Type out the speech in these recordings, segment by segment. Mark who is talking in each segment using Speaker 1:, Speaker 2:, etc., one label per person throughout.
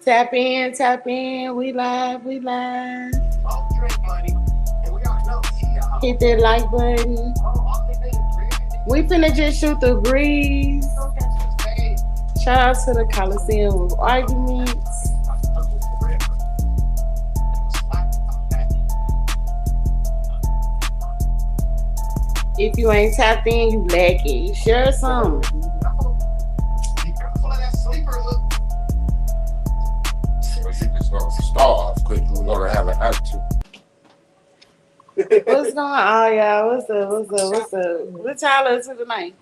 Speaker 1: Tap in, tap in. We live, we live. Hit that like button. We finna just shoot the breeze. Shout out to the Coliseum of Arguments. If you ain't tapped in, you lacking. Share some.
Speaker 2: You just gonna starve because you're gonna have an attitude.
Speaker 1: What's going on, y'all? What's up? What's up? What's up? What y'all up to tonight?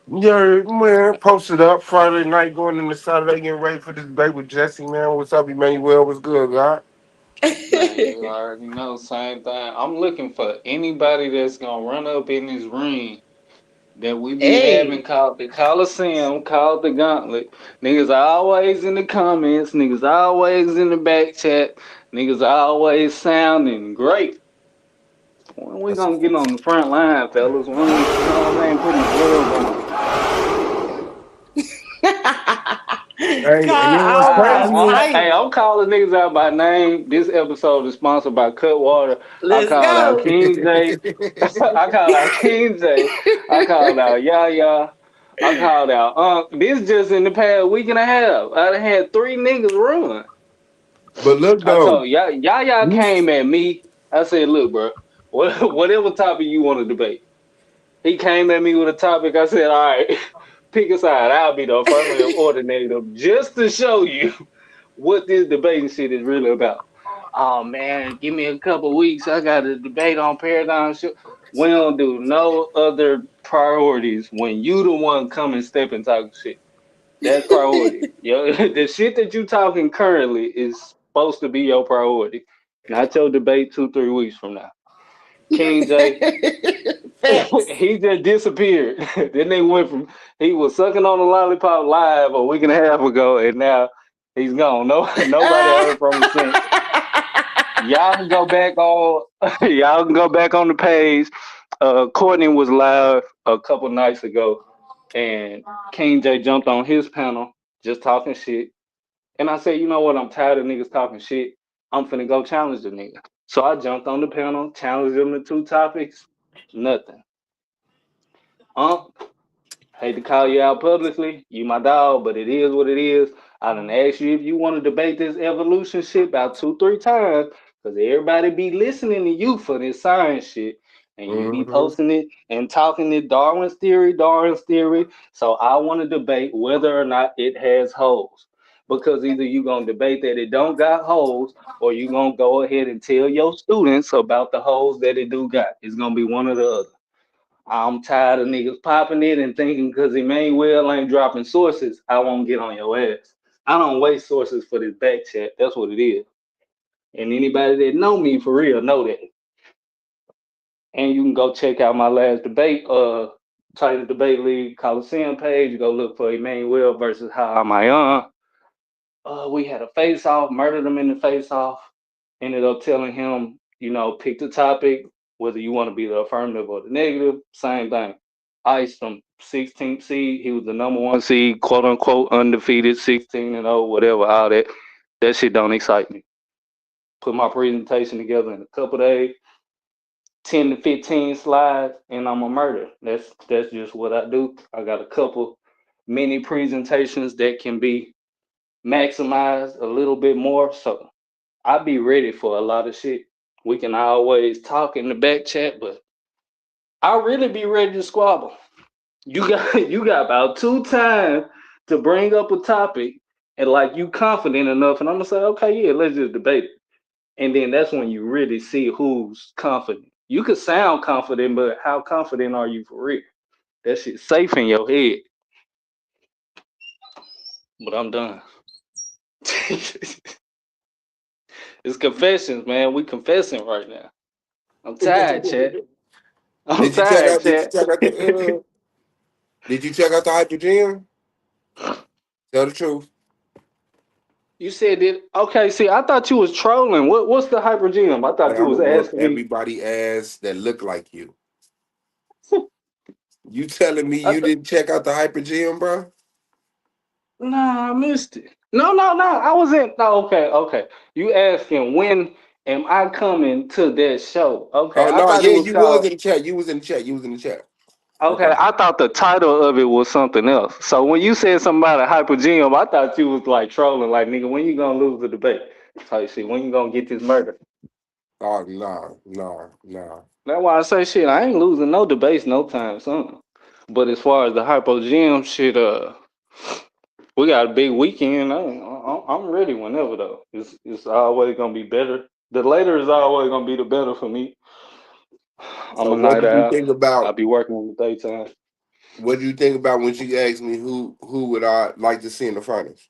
Speaker 2: Yeah, man, posted up Friday night going into Saturday getting ready for this debate with Jesse, man. What's up, Emmanuel? What's good, God?
Speaker 3: Man, you already know, same thing. I'm looking for anybody that's gonna run up in this ring that we be having
Speaker 1: Hey.
Speaker 3: called the Coliseum, called the Gauntlet. Niggas always in the comments, niggas always in the back chat, niggas always sounding great. When we
Speaker 2: That's a
Speaker 3: gonna get
Speaker 2: fact.
Speaker 3: on the front line, fellas? When we, you know what I mean, putting the gloves on.
Speaker 2: Hey, and
Speaker 1: Call
Speaker 2: then what's
Speaker 1: Auburn
Speaker 2: crazy is
Speaker 3: Hey,
Speaker 1: tight.
Speaker 3: I'm calling niggas out by name. This episode is sponsored by Cutwater. I
Speaker 1: Let's
Speaker 3: called out
Speaker 1: go.
Speaker 3: King J. I called out King J. I called out Yaya. I called out This just in the past week and a half. I done had three niggas run.
Speaker 2: but look
Speaker 3: I
Speaker 2: though,
Speaker 3: told Yaya
Speaker 2: you
Speaker 3: came at me. I said, look, bro, whatever topic you want to debate. He came at me with a topic. I said, all right, pick a side. I'll be the affirmative ordinator just to show you what this debating shit is really about. Oh man, give me a couple weeks. I got a debate on paradigm shift. We don't do no other priorities when you the one come and step and talk shit. That's priority. Yo, the shit that you talking currently is supposed to be your priority, not your debate 2 3 weeks from now. King J,
Speaker 1: Facts.
Speaker 3: he just disappeared. Then they went from he was sucking on the lollipop live a week and a half ago, and now he's gone. No, nobody heard from him since. Y'all can go back on. Y'all can go back on the page. Courtney was live a couple nights ago, and King J jumped on his panel just talking shit. And I said, you know what? I'm tired of niggas talking shit. I'm finna go challenge the nigga. So I jumped on the panel, challenged him to two topics. Nothing. Um, Hate to call you out publicly. You my dog, but it is what it is. I done asked you if you want to debate this evolution shit about 2 3 times, because everybody be listening to you for this science shit. And you be
Speaker 2: hmm
Speaker 3: posting it and talking it Darwin's theory, Darwin's theory. So I want to debate whether or not it has holes. Because either you gonna debate that it don't got holes, or you gonna go ahead and tell your students about the holes that it do got. It's gonna be one or the other. I'm tired of niggas popping it and thinking because Emmanuel ain't dropping sources, I won't get on your ass. I don't waste sources for this back chat. That's what it is. And anybody that know me for real know that. And you can go check out my last debate, Title Debate League Coliseum page. Go look for Emmanuel versus How Am I On. We had a face off, murdered him in the face off. Ended up telling him, pick the topic, whether you want to be the affirmative or the negative, same thing. Iced him, 16th seed. He was the number one seed, quote unquote, undefeated, 16-0, whatever, all that. That shit don't excite me. Put my presentation together in a couple days, 10 to 15 slides, and I'm a murder. That's just what I do. I got a couple mini presentations that can be maximized a little bit more. So I be ready for a lot of shit. We can always talk in the back chat, but I really be ready to squabble. You got you got about 2 times to bring up a topic and like you confident enough, and I'm gonna say, okay, yeah, let's just debate it. And then that's when you really see who's confident. You could sound confident, but how confident are you for real? That shit's safe in your head. But I'm done. It's confessions, man. We confessing right now. I'm tired, chat. I'm
Speaker 2: did you check
Speaker 3: tired,
Speaker 2: out? Did you
Speaker 3: chat.
Speaker 2: check out the? Did you check out the hydrogen? Tell the truth.
Speaker 3: You said it. Okay, see, I thought you was trolling. What's the hypergym? I
Speaker 2: Like
Speaker 3: thought you
Speaker 2: I'm
Speaker 3: was
Speaker 2: gonna whoop
Speaker 3: asking me.
Speaker 2: everybody ass that look like you. You telling me
Speaker 3: I
Speaker 2: you
Speaker 3: th-
Speaker 2: didn't check out the Hyper Gym, bro?
Speaker 3: nah, I missed it. No, no, no. I was in. No, okay, okay. You asking when am I coming to that show? Okay,
Speaker 2: Oh
Speaker 3: I
Speaker 2: no,
Speaker 3: thought it
Speaker 2: yeah,
Speaker 3: was
Speaker 2: you was
Speaker 3: called.
Speaker 2: in the chat. You was in the chat. You was in the chat.
Speaker 3: Okay,
Speaker 2: Okay.
Speaker 3: I thought the title of it was something else. So when you said something about a hyper gym, I thought you was like trolling, like nigga, when you gonna lose the debate? Type shit. When you gonna get this murder?
Speaker 2: Oh no, no, no.
Speaker 3: That's why I say shit. I ain't losing no debates no time soon. But as far as the hypo gym shit, we got a big weekend. I'm ready whenever though. It's always gonna be better. The later is always gonna be the better for me. I'm
Speaker 2: So
Speaker 3: a
Speaker 2: what
Speaker 3: night
Speaker 2: did you
Speaker 3: owl.
Speaker 2: think
Speaker 3: I'll
Speaker 2: about?
Speaker 3: be working in the daytime.
Speaker 2: What do you think about when she asked me who would I like to see in the finals?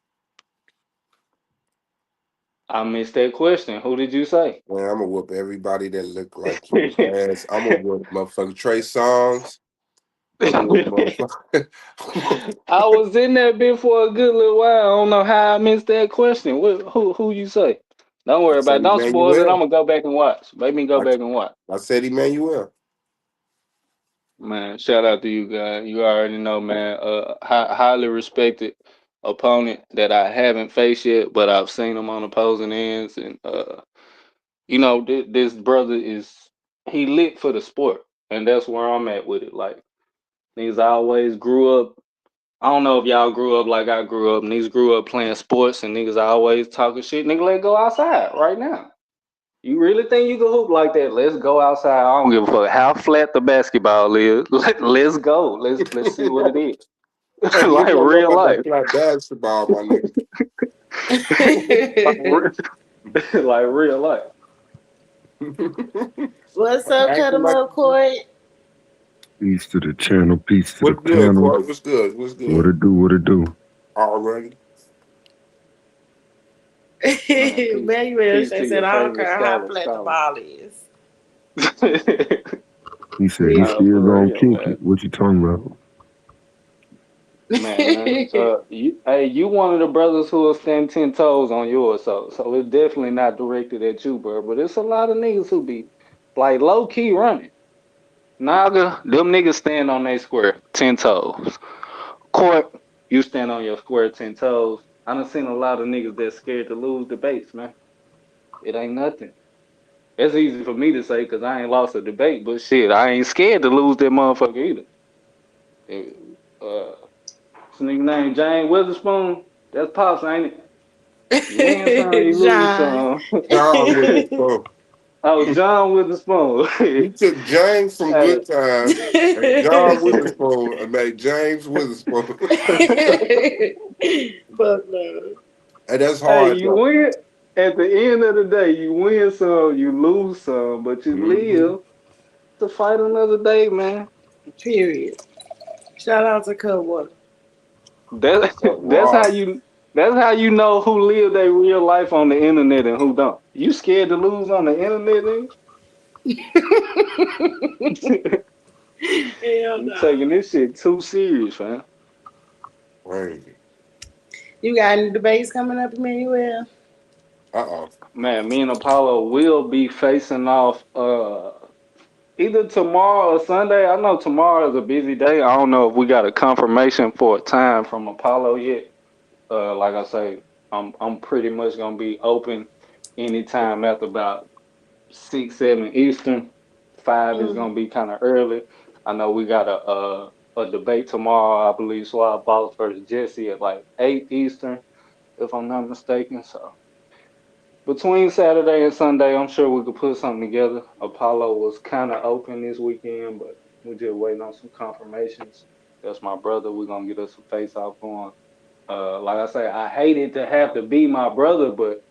Speaker 3: I missed that question. Who did you say?
Speaker 2: Man, I'm gonna whoop everybody that look like you ass. I'm gonna whoop motherfucker Trey Songs. I'm gonna whoop motherfucker.
Speaker 3: I was in that bit for a good little while. I don't know how I missed that question. Who you say? Don't
Speaker 2: I
Speaker 3: worry about
Speaker 2: said
Speaker 3: it. Don't spoil it. I'm
Speaker 2: Emmanuel.
Speaker 3: gonna go back and watch. Make me go
Speaker 2: I,
Speaker 3: back and watch.
Speaker 2: I said Emmanuel.
Speaker 3: Man, shout out to you guys. You already know, man. Highly respected opponent that I haven't faced yet, but I've seen him on opposing ends, and this brother is he lit for the sport, and that's where I'm at with it. Like niggas always grew up. I don't know if y'all grew up like I grew up. Niggas grew up playing sports, and niggas always talking shit. Nigga, let's go outside right now. You really think you can hoop like that? Let's go outside. I don't give a fuck how flat the basketball is. Let's go. Let's see what it is.
Speaker 2: You
Speaker 3: Like
Speaker 2: don't know
Speaker 3: real
Speaker 2: about that
Speaker 3: life.
Speaker 2: flat basketball, my nigga.
Speaker 3: like, like real life.
Speaker 1: What's up, cut
Speaker 2: Acting
Speaker 1: 'em
Speaker 2: like
Speaker 1: up, Court?
Speaker 4: Peace to the channel, peace to the
Speaker 2: what's good,
Speaker 4: panel.
Speaker 2: Corey? What's good? What's
Speaker 4: What
Speaker 2: good?
Speaker 4: it do, what it do?
Speaker 2: Already.
Speaker 3: Man,
Speaker 1: Manuel
Speaker 3: peace
Speaker 1: said,
Speaker 3: to
Speaker 1: I
Speaker 3: your
Speaker 1: don't
Speaker 3: favorite
Speaker 1: care how
Speaker 3: scholar,
Speaker 1: flat the
Speaker 3: scholar.
Speaker 1: ball is.
Speaker 4: He said he
Speaker 1: Period.
Speaker 4: still
Speaker 3: For
Speaker 4: gonna
Speaker 3: real,
Speaker 4: kick
Speaker 3: man.
Speaker 4: it. What you talking about?
Speaker 3: Man, you one of the brothers who will stand 10 toes on yours, so it's definitely not directed at you, bro. But it's a lot of niggas who be like low key running. Naga, them niggas stand on their square 10 toes. Court, you stand on your square 10 toes. I done seen a lot of niggas that's scared to lose debates, man. It ain't nothing. It's easy for me to say because I ain't lost a debate, but shit, I ain't scared to lose that motherfucker either. Eh, Uh, this nigga named James Witherspoon. That's pops, ain't it? You win some, you lose
Speaker 1: John.
Speaker 3: some.
Speaker 2: John with the phone.
Speaker 3: Oh, John Witherspoon.
Speaker 2: You took James from
Speaker 3: Hey.
Speaker 2: Good Times and John Witherspoon and made James Witherspoon.
Speaker 1: Fuck no.
Speaker 2: And that's
Speaker 3: Hey,
Speaker 2: hard
Speaker 3: you
Speaker 2: though.
Speaker 3: win. At the end of the day, you win some, you lose some, but you
Speaker 2: Mm-hmm.
Speaker 3: live to fight another day, man.
Speaker 1: Period. Shout out to Cutwater.
Speaker 3: That
Speaker 2: So
Speaker 3: that's
Speaker 2: raw.
Speaker 3: how you that's how you know who live their real life on the internet and who don't. You scared to lose on the internet, nigga?
Speaker 1: Hell
Speaker 3: You
Speaker 1: no.
Speaker 3: taking this shit too serious, man.
Speaker 2: Crazy.
Speaker 1: You got any debates coming up, Emmanuel?
Speaker 2: Uh-oh.
Speaker 3: Man, me and Apollo will be facing off either tomorrow or Sunday. I know tomorrow is a busy day. I don't know if we got a confirmation for a time from Apollo yet. Like I say, I'm pretty much gonna be open anytime after about 6, 7 Eastern. 5 is
Speaker 1: Mm.
Speaker 3: gonna be kind of early. I know we got a debate tomorrow. I believe Swab Boss versus Jesse at like 8 Eastern, if I'm not mistaken. So between Saturday and Sunday, I'm sure we could put something together. Apollo was kind of open this weekend, but we're just waiting on some confirmations. That's my brother. We're gonna get us a face off going. Like I say, I hated to have to be my brother, but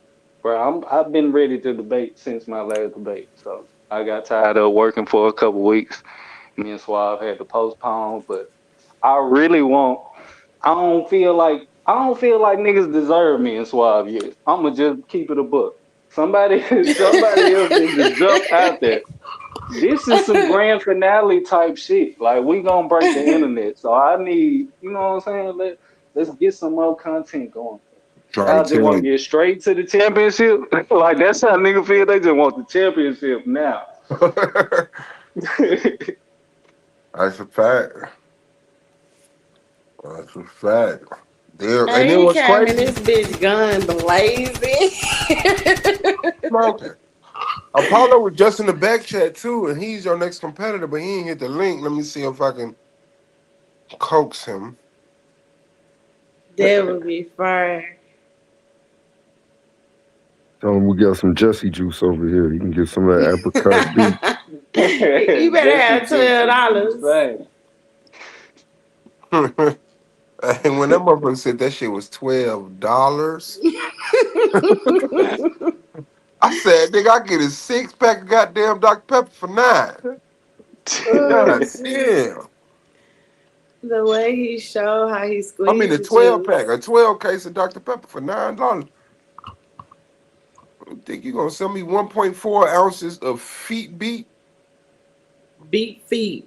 Speaker 3: bro, I've been ready to debate since my last debate. So I got tired of working for a couple weeks. Me and Suave had to postpone, but I really want. I don't feel like niggas deserve me and Suave yet. I'ma just keep it a book. Somebody somebody else need to jump out there. This is some grand finale type shit. Like we gonna break the internet. So I need, you know what I'm saying? Let's get some more content going.
Speaker 2: Try to
Speaker 3: Y'all just
Speaker 2: tell
Speaker 3: want to
Speaker 2: you.
Speaker 3: get straight to the championship. Like that's how nigga feel. They just want the championship now.
Speaker 2: That's a fact. That's a fact. There, and
Speaker 1: Hey,
Speaker 2: then
Speaker 1: he
Speaker 2: what's
Speaker 1: came in
Speaker 2: crazy?
Speaker 1: this bitch gun blazing.
Speaker 2: Smoking. Apollo was just in the back chat too, and he's your next competitor, but he ain't hit the link. Let me see if I can coax him.
Speaker 1: That would be fire.
Speaker 4: Tell him we got some Jesse juice over here. You can get some of that apricot beef.
Speaker 1: You better
Speaker 3: Jesse
Speaker 1: have
Speaker 3: Juice is
Speaker 1: $12.
Speaker 3: insane.
Speaker 2: And when that motherfucker said that shit was $12, I said, nigga, I get a 6 pack of goddamn Dr. Pepper for 9.
Speaker 1: Oh
Speaker 2: God
Speaker 1: shit!
Speaker 2: damn.
Speaker 1: The way he showed how he
Speaker 2: I mean
Speaker 1: squeezed
Speaker 2: a
Speaker 1: the
Speaker 2: 12
Speaker 1: juice.
Speaker 2: pack, a 12 case of Dr. Pepper for $9. You think you gonna sell me 1.4 ounces of feet beat?
Speaker 1: Beat feet.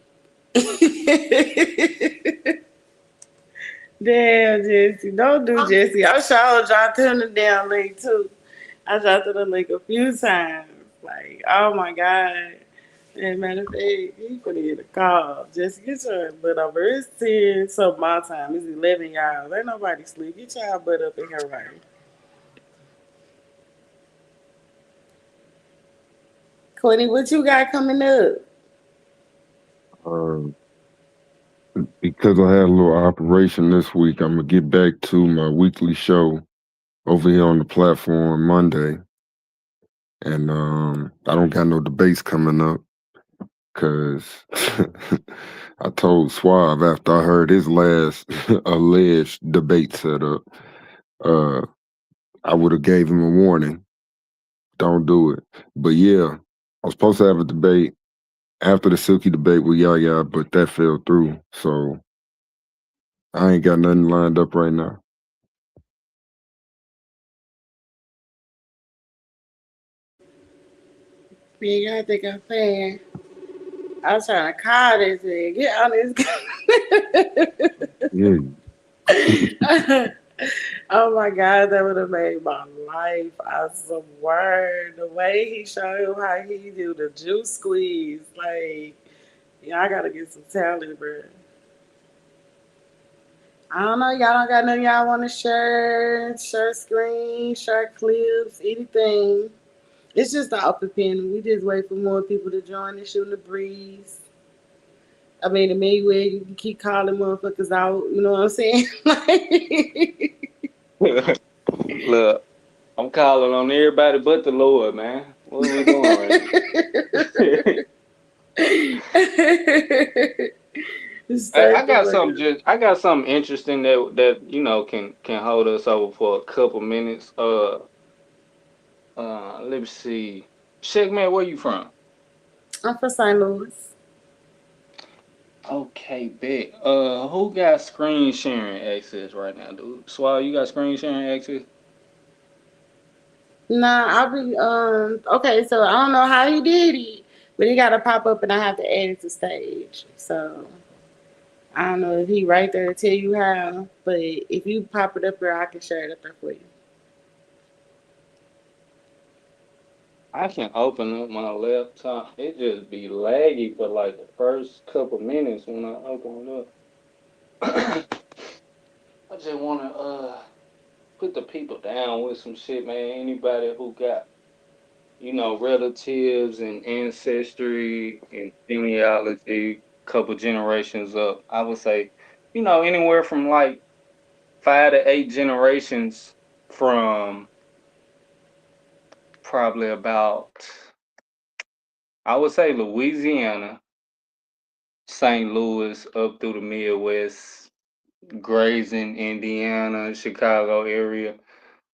Speaker 1: Damn, Jesse. Don't do Jesse. I sure dropped him the damn link too. I dropped him the link a few times. Like, oh my God. And matter of fact, he finna get a call. Just get your butt over. It's 10 so my time. It's 11 y'all. Ain't nobody sleep. Get y'all butt up in here right. Courtney, what you got coming up?
Speaker 4: Uh, because I had a little operation this week, I'm gonna get back to my weekly show over here on the platform Monday, and I don't got no debates coming up because I told Suave after I heard his last alleged debate setup, uh, I would have gave him a warning. Don't do it. But yeah, I was supposed to have a debate after the Silky debate with Yaya, but that fell through. So I ain't got nothing lined up right now.
Speaker 1: Man, y'all think I'm playing. I was trying to call this thing. Get on
Speaker 4: Yeah.
Speaker 1: this. Oh my God, that would have made my life. I swear. The way he showed how he do the juice squeeze. Like, yeah, I gotta get some talent, bro. I don't know. Y'all don't got nothing y'all want to share? Share screen, share clips, anything. It's just an open pen. We just wait for more people to join and shoot the breeze. I mean, the main way you can keep calling motherfuckers out. You know what I'm saying?
Speaker 3: Look, I'm calling on everybody but the Lord, man. What are we doing right now? Hey,
Speaker 1: Straight the fuck up.
Speaker 3: I got something interesting that can hold us over for a couple minutes. Let me see. Shekmet, where you from?
Speaker 1: I'm from St. Louis.
Speaker 3: Okay, bet. Who got screen sharing access right now, dude? Swallow, you got screen sharing access?
Speaker 1: Nah, I'll be okay, so I don't know how he did it, but he gotta pop up and I have to add it to stage. So I don't know if he right there to tell you how, but if you pop it up there, I can share it up there for you.
Speaker 3: I can open up my laptop. It just be laggy for like the first couple minutes when I open it up. I just wanna put the people down with some shit, man. Anybody who got, relatives and ancestry and genealogy, couple generations up, I would say, anywhere from like 5 to 8 generations from probably about, I would say Louisiana, St. Louis, up through the Midwest, grazing Indiana, Chicago area,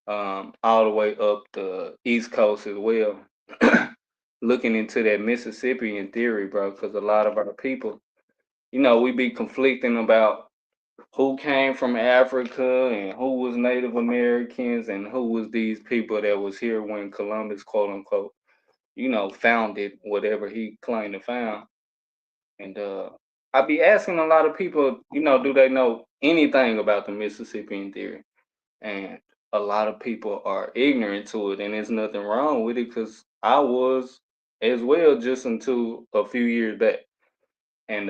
Speaker 3: all the way up the East Coast as well. Looking into that Mississippian theory, bro, because a lot of our people, we be conflicting about who came from Africa and who was Native Americans and who was these people that was here when Columbus, quote unquote, founded whatever he claimed to found. And I be asking a lot of people, do they know anything about the Mississippian theory? And a lot of people are ignorant to it, and there's nothing wrong with it because I was as well just until a few years back. And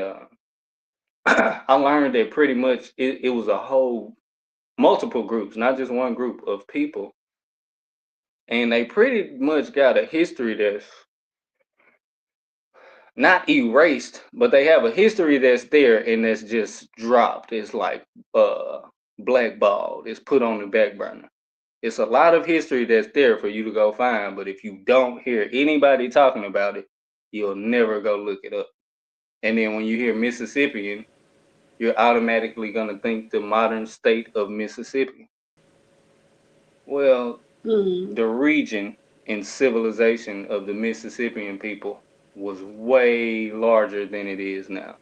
Speaker 3: I learned that pretty much it was a whole multiple groups, not just one group of people, and they pretty much got a history that's not erased, but they have a history that's there and that's just dropped. It's like uh blackballed. It's put on the back burner. It's a lot of history that's there for you to go find, but if you don't hear anybody talking about it, you'll never go look it up. And then when you hear Mississippian, you're automatically gonna think the modern state of Mississippi. Well,
Speaker 1: Mm.
Speaker 3: the region and civilization of the Mississippian people was way larger than it is now.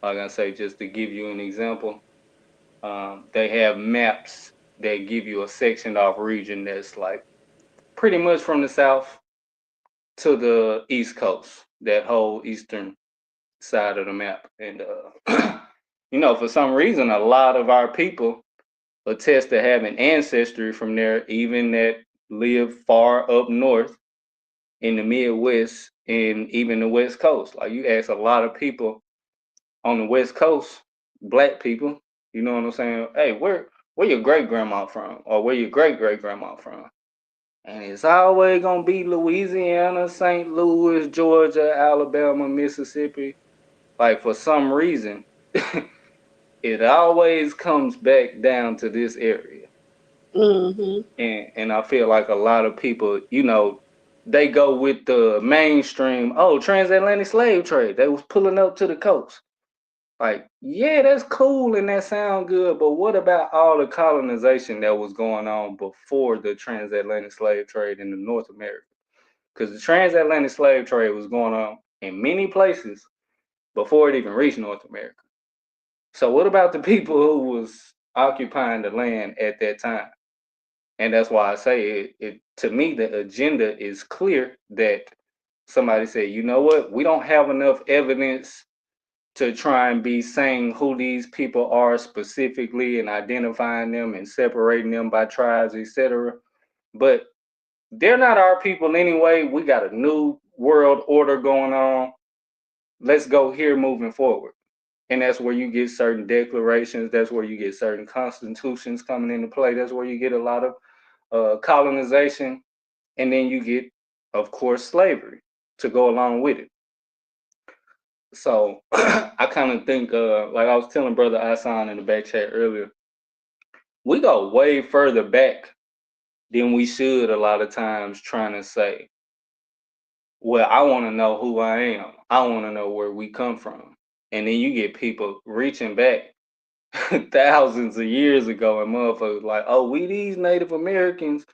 Speaker 3: Like I say, just to give you an example, they have maps that give you a sectioned off region that's like pretty much from the south to the east coast, that whole eastern side of the map. And for some reason, a lot of our people attest to having ancestry from there, even that live far up north in the Midwest and even the West Coast. Like you ask a lot of people on the West Coast, black people, you know what I'm saying? Hey, where your great grandma from, or where your great great grandma from? And it's always gonna be Louisiana, St. Louis, Georgia, Alabama, Mississippi. Like for some reason, it always comes back down to this area.
Speaker 1: Mm-hmm.
Speaker 3: And I feel like a lot of people, they go with the mainstream, oh, transatlantic slave trade. They was pulling up to the coast. Like, yeah, that's cool and that sound good, but what about all the colonization that was going on before the transatlantic slave trade in the North America? Because the transatlantic slave trade was going on in many places before it even reached North America. So what about the people who was occupying the land at that time? And that's why I say it to me the agenda is clear that somebody said, you know what, we don't have enough evidence to try and be saying who these people are specifically and identifying them and separating them by tribes, etc. But they're not our people anyway. We got a new world order going on. Let's go here moving forward. And that's where you get certain declarations. That's where you get certain constitutions coming into play. That's where you get a lot of colonization. And then you get, of course, slavery to go along with it. So I kind of think, like I was telling Brother Asan in the back chat earlier, we go way further back than we should a lot of times trying to say, well, I want to know who I am. I want to know where we come from. And then you get people reaching back thousands of years ago and motherfuckers like, oh, we these Native Americans,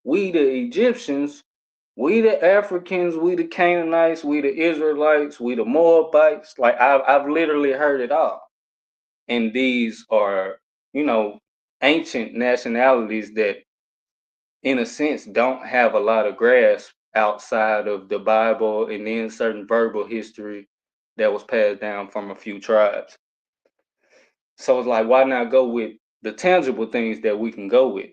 Speaker 3: we the Egyptians, we the Africans, we the Canaanites, we the Israelites, we the Moabites. Like I've literally heard it all. And these are, you know, ancient nationalities that in a sense don't have a lot of grasp outside of the Bible and then certain verbal history that was passed down from a few tribes. So it's like, why not go with the tangible things that we can go with?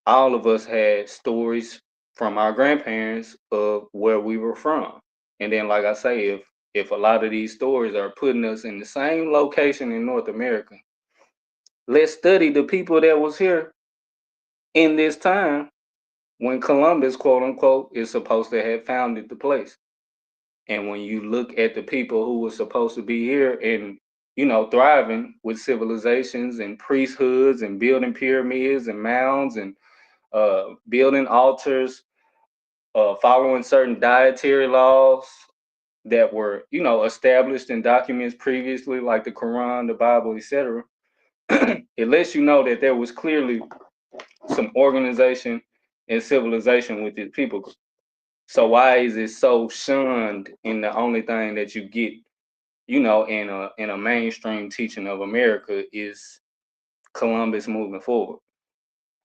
Speaker 3: All of us had stories from our grandparents of where we were from. And then, like I say, if a lot of these stories are putting us in the same location in North America, let's study the people that was here in this time when Columbus, quote unquote, is supposed to have founded the place. And when you look at the people who were supposed to be here and thriving with civilizations and priesthoods and building pyramids and mounds and building altars, following certain dietary laws that were, established in documents previously, like the Quran, the Bible, etc. It lets you know that there was clearly some organization and civilization with these people. So why is it so shunned in the only thing that you get, in a mainstream teaching of America is Columbus moving forward?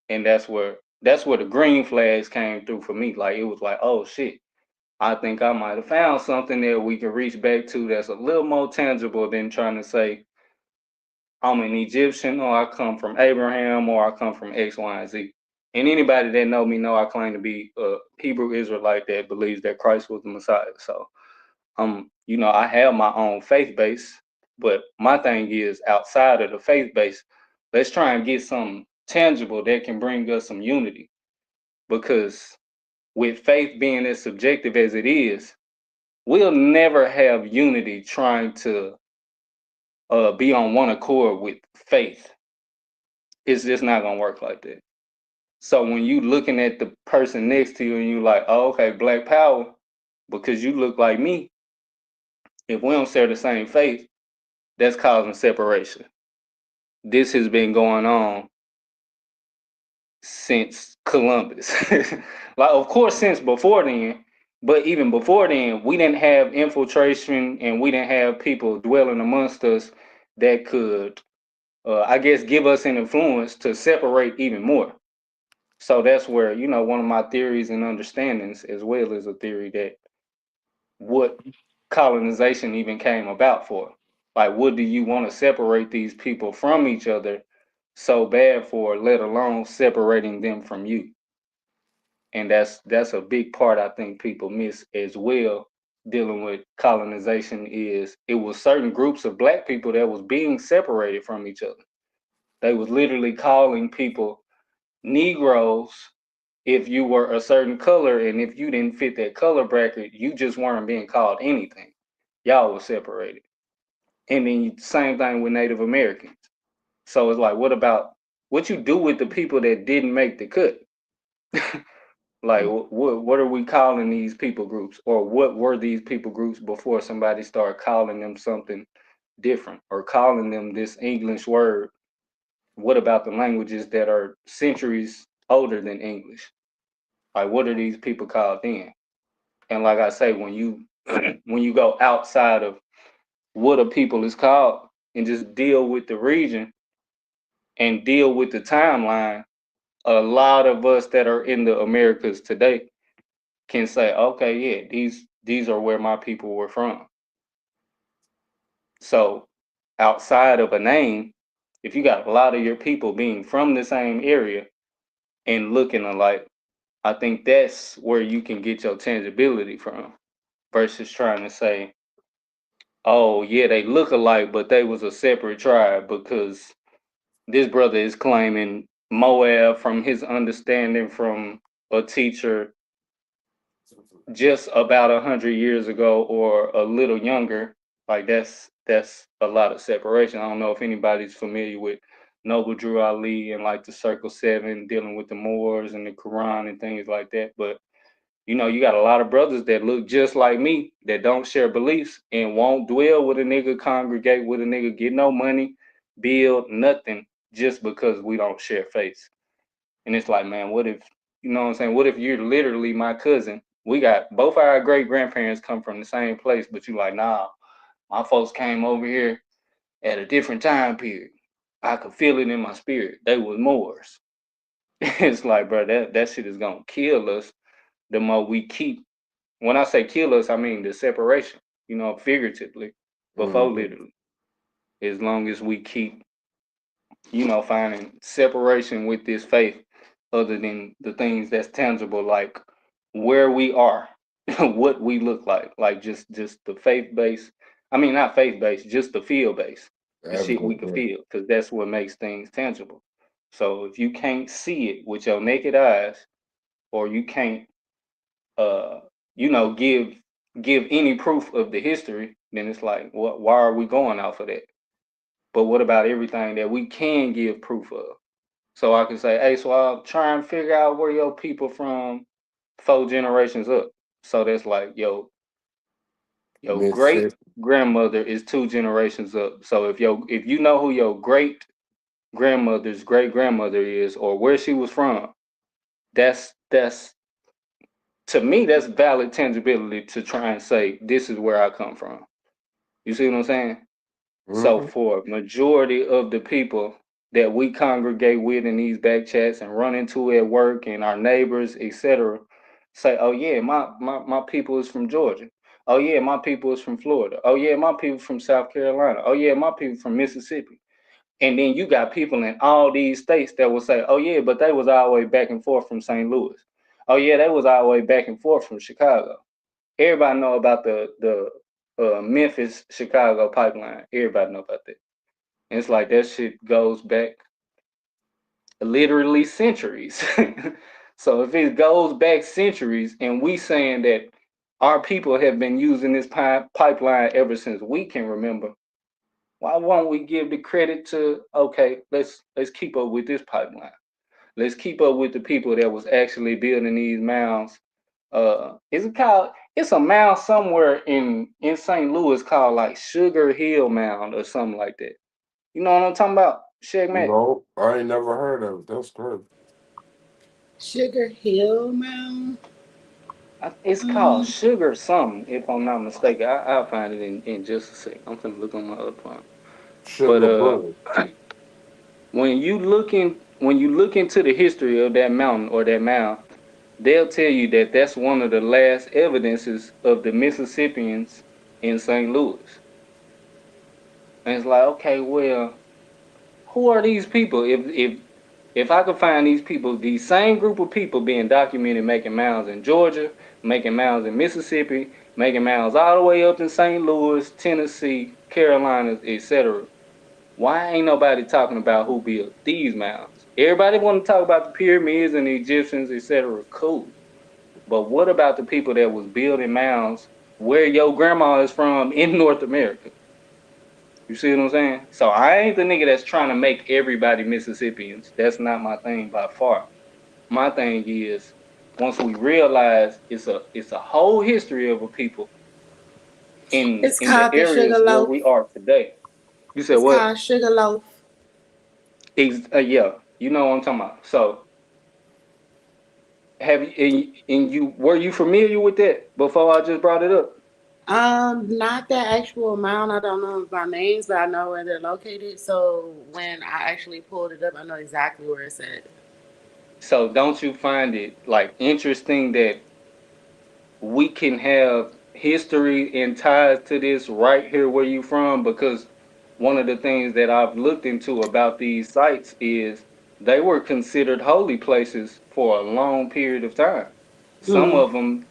Speaker 3: And that's where the green flags came through for me. Like it was like, oh shit, I think I might have found something that we can reach back to that's a little more tangible than trying to say I'm an Egyptian or I come from Abraham or I come from X, Y, and Z. And anybody that know me know I claim to be a Hebrew Israelite that believes that Christ was the Messiah. So I have my own faith base, But my thing is outside of the faith base, let's try and get something tangible that can bring us some unity. Because with faith being as subjective as it is, we'll never have unity trying to be on one accord with faith. It's just not gonna work like that. So when you looking at the person next to you and you like, oh, okay, Black Power, because you look like me, if we don't share the same faith, that's causing separation. This has been going on since Columbus. Like, of course, since before then, but even before then, we didn't have infiltration and we didn't have people dwelling amongst us that could, I guess, give us an influence to separate even more. So that's where, one of my theories and understandings, as well as a theory that what colonization even came about for. Like, what do you want to separate these people from each other so bad for, let alone separating them from you? And that's a big part I think people miss as well dealing with colonization is it was certain groups of black people that was being separated from each other. They was literally calling people Negroes if you were a certain color, and if you didn't fit that color bracket, you just weren't being called anything. Y'all were separated. And then same thing with Native Americans. So it's like, what you do with the people that didn't make the cut? Like, what are we calling these people groups, or what were these people groups before somebody started calling them something different or calling them this English word? What about the languages that are centuries older than English? Like, what are these people called then? And like I say, when you when you go outside of what a people is called and just deal with the region and deal with the timeline, a lot of us that are in the Americas today can say, okay, yeah, these are where my people were from. So outside of a name, if you got a lot of your people being from the same area and looking alike, I think that's where you can get your tangibility from versus trying to say, oh yeah, they look alike, but they was a separate tribe because this brother is claiming Moab from his understanding from a teacher just about 100 years ago or a little younger. Like that's a lot of separation. I don't know if anybody's familiar with Noble Drew Ali and like the Circle Seven dealing with the Moors and the Quran and things like that. But you got a lot of brothers that look just like me that don't share beliefs and won't dwell with a nigga, congregate with a nigga, get no money, build nothing just because we don't share faith. And it's like, man, what if, you know what I'm saying? What if you're literally my cousin? We got both our great grandparents come from the same place, but you like, nah, my folks came over here at a different time period. I could feel it in my spirit. They was Moors. It's like, bro, that shit is gonna kill us the more we keep. When I say kill us, I mean the separation, figuratively, before
Speaker 2: Mm-hmm.
Speaker 3: literally. As long as we keep, finding separation with this faith, other than the things that's tangible, like where we are, what we look like just the faith base. I mean, not faith base, just the feel base, the shit we can
Speaker 2: Evidence.
Speaker 3: feel, because that's what makes things tangible. So if you can't see it with your naked eyes, or you can't uh, give any proof of the history, then it's like, why are we going off of that? But what about everything that we can give proof of? So I can say, hey, so I'll try and figure out where your people from 4 generations up. So that's like, your great
Speaker 2: Mississippi.
Speaker 3: grandmother is 2 generations up. So if you know who your great grandmother's great grandmother is or where she was from, that's to me that's valid tangibility to try and say this is where I come from. You see what I'm saying? So
Speaker 2: Mm-hmm.
Speaker 3: for majority of the people that we congregate with in these back chats and run into at work and our neighbors, etc., say, oh yeah, my people is from Georgia. Oh yeah, my people is from Florida. Oh yeah, my people from South Carolina. Oh yeah, my people from Mississippi. And then you got people in all these states that will say, oh yeah, but they was all the way back and forth from St. Louis. Oh yeah, they was all the way back and forth from Chicago. Everybody know about the Memphis Chicago pipeline. Everybody know about that. And it's like that shit goes back literally centuries. So if it goes back centuries and we saying that our people have been using this pipeline ever since we can remember, why won't we give the credit to okay, let's keep up with this pipeline. Let's keep up with the people that was actually building these mounds. Is it called? It's a mound somewhere in St. Louis called like Sugar Hill Mound or something like that. You know what I'm talking about, Shekmet?
Speaker 2: No, I ain't never heard of it. That's crazy.
Speaker 1: Sugar Hill Mound.
Speaker 3: It's called
Speaker 1: Um,
Speaker 3: Sugar something, if I'm not mistaken. I'll find it in just a second. I'm gonna look on my other phone. But
Speaker 2: Sugar Bush.
Speaker 3: when you look into the history of that mountain or that mound, they'll tell you that that's one of the last evidences of the Mississippians in St. Louis. And it's like, okay, well, who are these people? If I could find these people, these same group of people being documented making mounds in Georgia, making mounds in Mississippi, making mounds all the way up in St. Louis, Tennessee, Carolinas, etc. Why ain't nobody talking about who built these mounds? Everybody want to talk about the pyramids and the Egyptians, etc. Cool. But what about the people that was building mounds where your grandma is from in North America? You see what I'm saying? So I ain't the nigga that's trying to make everybody Mississippians. That's not my thing by far. My thing is once we realize it's a whole history of a people
Speaker 1: it's
Speaker 3: in the
Speaker 1: called the Sugar
Speaker 3: areas where
Speaker 1: Loaf.
Speaker 3: we are today. You said
Speaker 1: It's
Speaker 3: what?
Speaker 1: called Sugar Loaf.
Speaker 3: Yeah, you know what I'm talking about. So have you and you were you familiar with that before I just brought it up?
Speaker 1: Not the actual amount. I don't know by names, but I know where they're located. So when I actually pulled it up, I know exactly where it's at.
Speaker 3: So don't you find it like interesting that we can have history and ties to this right here where you from? Because one of the things that I've looked into about these sites is they were considered holy places for a long period of time. Some
Speaker 1: Mm.
Speaker 3: of them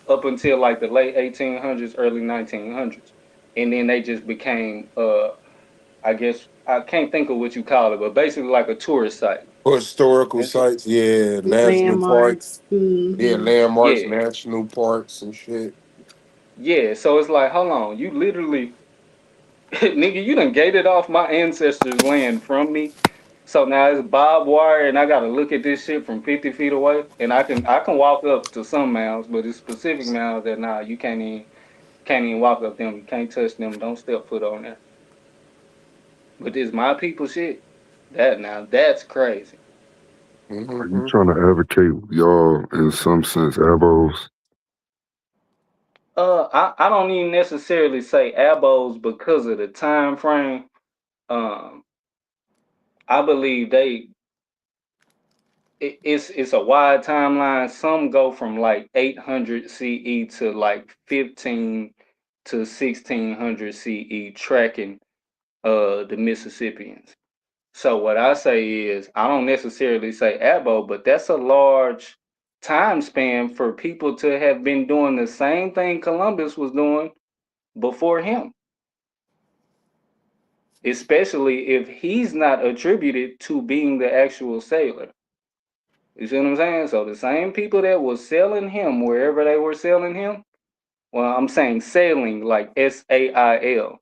Speaker 3: up until like the late 1800s, early 1900s, and then they just became I guess I can't think of what you call it, but basically like a tourist site.
Speaker 2: Historical
Speaker 3: It's,
Speaker 2: sites, yeah, national parks,
Speaker 1: Landmarks.
Speaker 2: yeah,
Speaker 1: Mm-hmm.
Speaker 2: landmarks,
Speaker 3: yeah,
Speaker 2: national parks and shit.
Speaker 3: yeah. So it's like, hold on, you literally nigga, you done gated off my ancestors' land from me. So now it's barbed wire, and I gotta look at this shit from 50 feet away. And I can walk up to some mounds, but it's specific mounds that nah, you can't even walk up them. You can't touch them. Don't step foot on there. But this my people shit. That now that's crazy.
Speaker 4: Are you
Speaker 2: Mm-hmm.
Speaker 4: trying to advocate y'all in some sense, abos?
Speaker 3: I don't even necessarily say abos because of the time frame. Um, I believe it's a wide timeline. Some go from like 800 CE to like 15 to 1600 CE, tracking the Mississippians. So what I say is I don't necessarily say Abo, but that's a large time span for people to have been doing the same thing Columbus was doing before him, especially if he's not attributed to being the actual sailor. You see what I'm saying? So the same people that was selling him wherever they were selling him, well, I'm saying sailing like SAIL,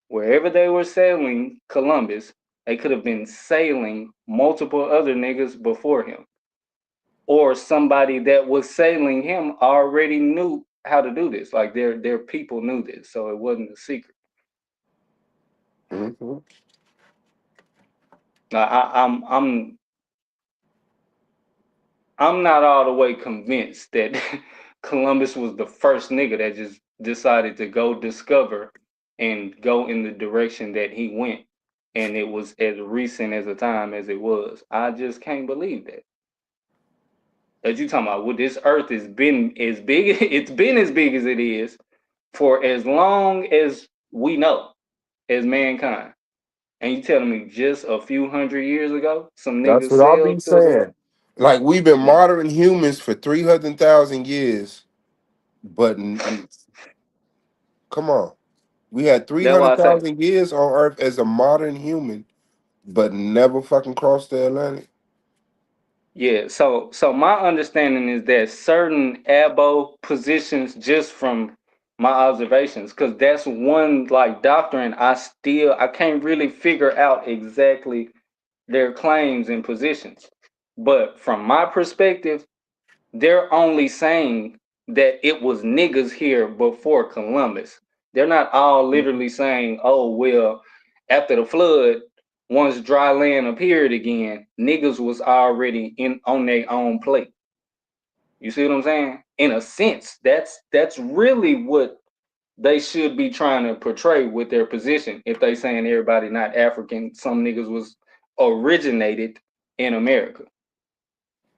Speaker 3: wherever they were sailing Columbus, they could have been sailing multiple other niggas before him. Or somebody that was sailing him already knew how to do this. Like their people knew this, so it wasn't a secret.
Speaker 2: Mm-hmm.
Speaker 3: Now, I'm not all the way convinced that Columbus was the first nigga that just decided to go discover and go in the direction that he went, and it was as recent as a time as it was. I just can't believe that. That you talking about? Well, this Earth has been as big. It's been as big as it is for as long as we know as mankind. And you telling me just a few hundred years ago, some
Speaker 2: That's
Speaker 3: niggas
Speaker 2: what I'll be
Speaker 3: sailed to the
Speaker 2: saying. Like we've been
Speaker 3: man.
Speaker 2: modern humans for 300,000 years, but Come on. We had
Speaker 3: That's why I say,
Speaker 2: 300,000 years on Earth as a modern human, but never fucking crossed the Atlantic.
Speaker 3: yeah. So my understanding is that certain abo positions, just from my observations, because that's one like doctrine I can't really figure out exactly their claims and positions. But from my perspective, they're only saying that it was niggas here before Columbus. They're not all literally saying, oh, well, after the flood, once dry land appeared again, niggas was already in on their own plate. You see what I'm saying? In a sense, that's really what they should be trying to portray with their position. If they saying everybody not African, some niggas was originated in America.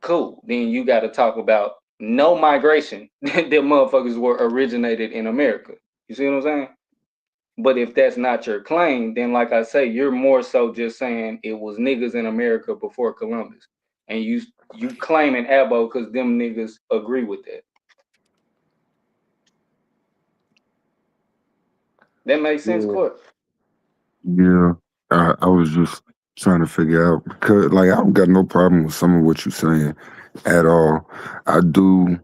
Speaker 3: Cool. Then you got to talk about no migration. Them motherfuckers were originated in America. You see what I'm saying? But if that's not your claim, then like I say, you're more so just saying it was niggas in America before Columbus, and you claiming Abo because them niggas agree with that. That makes sense,
Speaker 2: Yeah.
Speaker 3: Court.
Speaker 4: Yeah, I was just trying to figure out because, like, I don't got no problem with some of what you're saying at all. I do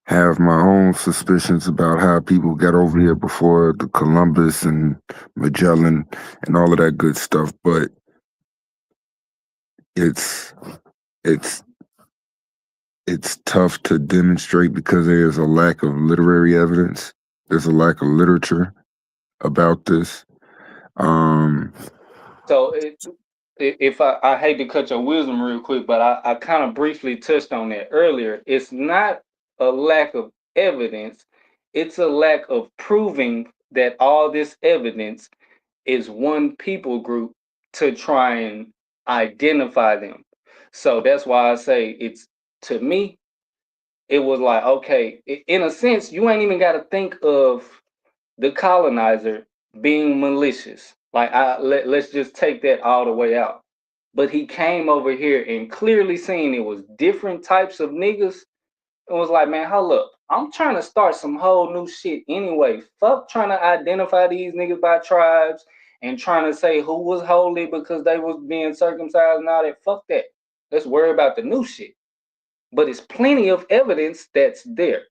Speaker 4: have my own suspicions about how people got over here before the Columbus and Magellan and all of that good stuff, but it's it's it's tough to demonstrate because there's a lack of literary evidence. There's a lack of literature about this. Um,
Speaker 3: So if I hate to cut your wisdom real quick, but I kind of briefly touched on that earlier. It's not a lack of evidence, it's a lack of proving that all this evidence is one people group to try and identify them. So that's why I say it's, to me, it was like, okay, in a sense, you ain't even got to think of the colonizer being malicious. Like let's just take that all the way out. But he came over here and clearly seen it was different types of niggas. It was like, man, hold up. I'm trying to start some whole new shit anyway. Fuck trying to identify these niggas by tribes and trying to say who was holy because they was being circumcised and all that. Fuck that. Let's worry about the new shit. But it's plenty of evidence that's there.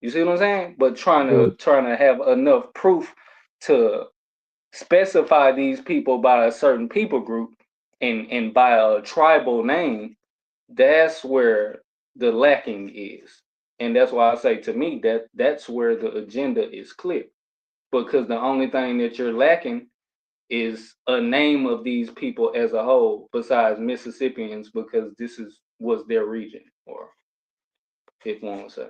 Speaker 3: You see what I'm saying? But trying to have enough proof to specify these people by a certain people group and by a tribal name, that's where the lacking is. And that's why I say, to me, that's where the agenda is clear. Because the only thing that you're lacking is a name of these people as a whole, besides Mississippians, because this is was their region, or if one would say.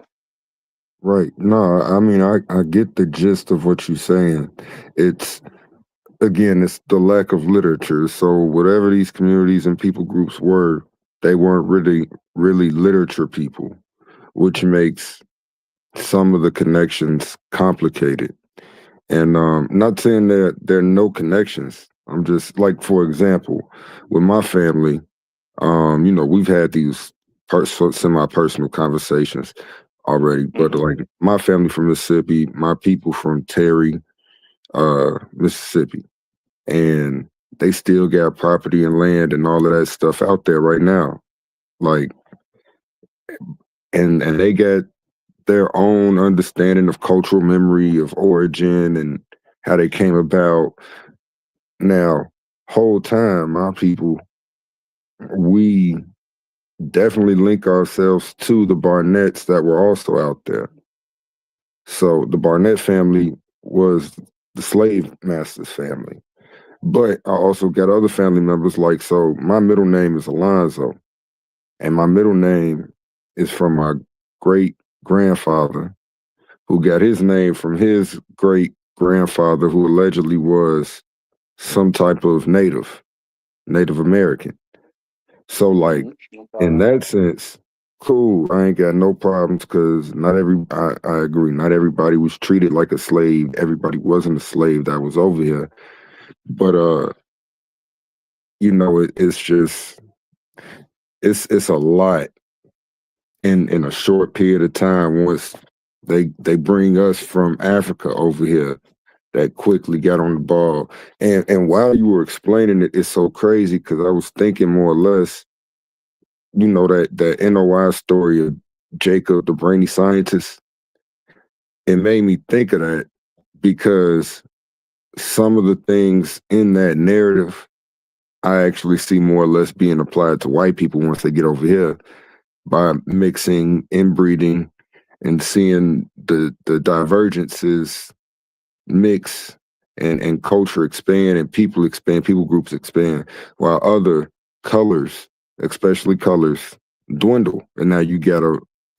Speaker 4: right. No, I mean, I get the gist of what you're saying. It's, again, it's the lack of literature. So whatever these communities and people groups were, they weren't really literature people, which makes some of the connections complicated. And not saying that there are no connections. I'm just like, for example, with my family, we've had these semi-personal conversations already, but
Speaker 3: Mm-hmm.
Speaker 4: like my family from Mississippi, my people from Terry, Mississippi, and they still got property and land and all of that stuff out there right now. Like, and they got their own understanding of cultural memory of origin and how they came about. Now, whole time, my people, we definitely link ourselves to the Barnetts that were also out there. So the Barnett family was the slave master's family. But I also got other family members like, so my middle name is Alonzo, and my middle name is from my great grandfather, who got his name from his great grandfather, who allegedly was some type of Native American. So, like,
Speaker 3: Mm-hmm. No
Speaker 4: in
Speaker 3: problem.
Speaker 4: that sense, cool. I ain't got no problems because I agree, not everybody was treated like a slave. Everybody wasn't a slave that was over here. But, it's just, it's a lot in a short period of time once They bring us from Africa over here that quickly got on the ball. And while you were explaining it, it's so crazy because I was thinking more or less, that NOI story of Jacob, the brainy scientist. It made me think of that because some of the things in that narrative I actually see more or less being applied to white people once they get over here by mixing, inbreeding, and seeing the divergences mix and culture expand and people expand, people groups expand, while other colors, especially colors, dwindle. And now you got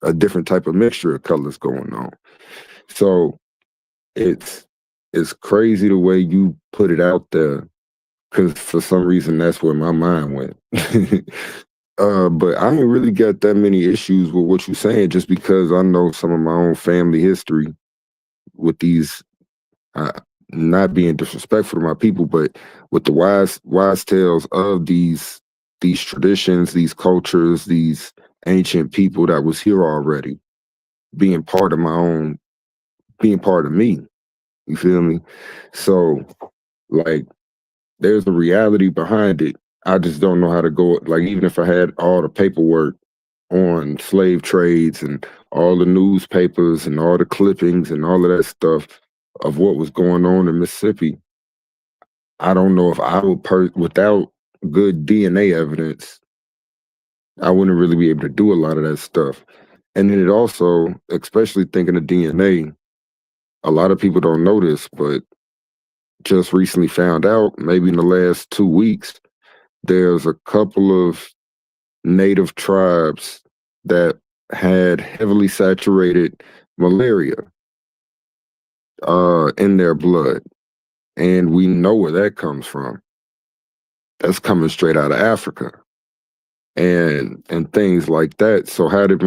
Speaker 4: a different type of mixture of colors going on. So it's it's crazy the way you put it out there, because for some reason that's where my mind went. But I didn't really get that many issues with what you're saying, just because I know some of my own family history with these. Uh, Not being disrespectful to my people, but with the wise tales of these traditions, these cultures, these ancient people that was here already, being part of my own, being part of me. You feel me? So, like, there's a reality behind it. I just don't know how to go. Like, even if I had all the paperwork on slave trades and all the newspapers and all the clippings and all of that stuff of what was going on in Mississippi, I don't know if I would without good DNA evidence, I wouldn't really be able to do a lot of that stuff. And then it also, especially thinking of DNA, a lot of people don't know this, but just recently found out, maybe in the last 2 weeks, there's a couple of native tribes that had heavily saturated malaria in their blood. And we know where that comes from. That's coming straight out of Africa. And things like that. So how did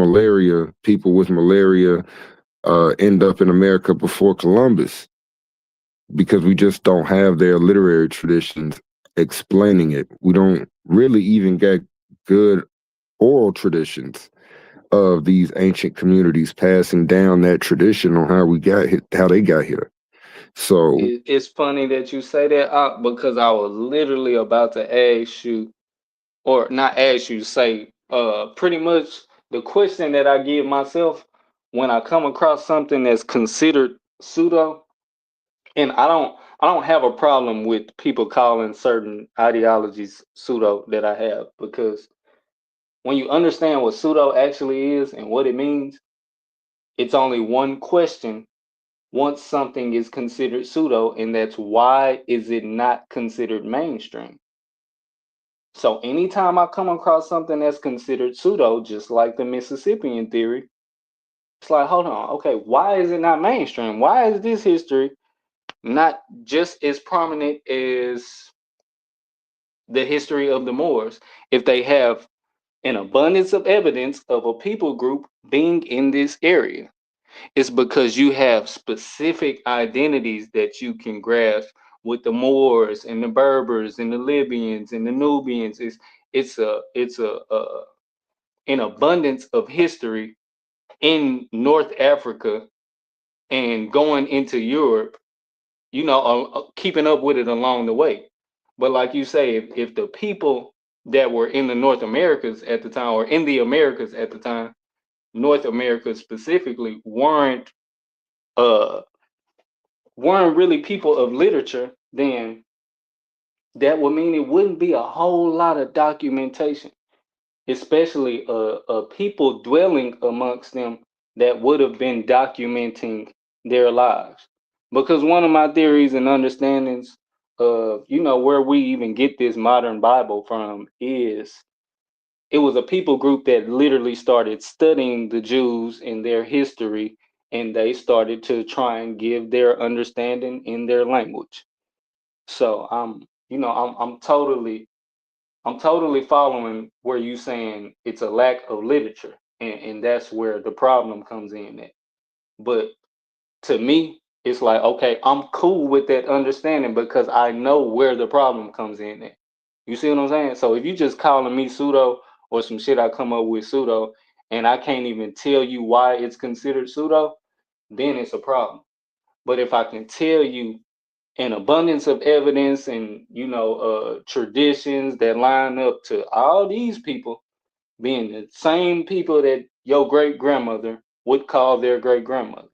Speaker 4: people with malaria, end up in America before Columbus? Because we just don't have their literary traditions explaining it. We don't really even get good oral traditions of these ancient communities passing down that tradition on how they got here. So
Speaker 3: It's funny that you say that because I was literally about to ask you, or not ask you, say, pretty much the question that I give myself when I come across something that's considered pseudo, and I don't have a problem with people calling certain ideologies pseudo that I have, because when you understand what pseudo actually is and what it means, it's only one question once something is considered pseudo, and that's why is it not considered mainstream? So anytime I come across something that's considered pseudo, just like the Mississippian theory, it's like, hold on, okay, why is it not mainstream? Why is this history not just as prominent as the history of the Moors if they have an abundance of evidence of a people group being in this area? It's because you have specific identities that you can grasp with the Moors and the Berbers and the Libyans and the Nubians. It's an abundance of history in North Africa and going into Europe, keeping up with it along the way. But like you say, if the people that were in the North Americas at the time, or in the Americas at the time, North America specifically, uh weren't really people of literature, then that would mean it wouldn't be a whole lot of documentation, especially people dwelling amongst them that would have been documenting their lives. Because one of my theories and understandings of, where we even get this modern Bible from is it was a people group that literally started studying the Jews and their history, and they started to try and give their understanding in their language. So I'm totally following where you saying it's a lack of literature, and that's where the problem comes in at. But to me, it's like, okay, I'm cool with that understanding because I know where the problem comes in at. You see what I'm saying? So if you just calling me pseudo or some shit I come up with pseudo, and I can't even tell you why it's considered pseudo, then it's a problem. But if I can tell you an abundance of evidence and traditions that line up to all these people being the same people that your great grandmother would call their great grandmother,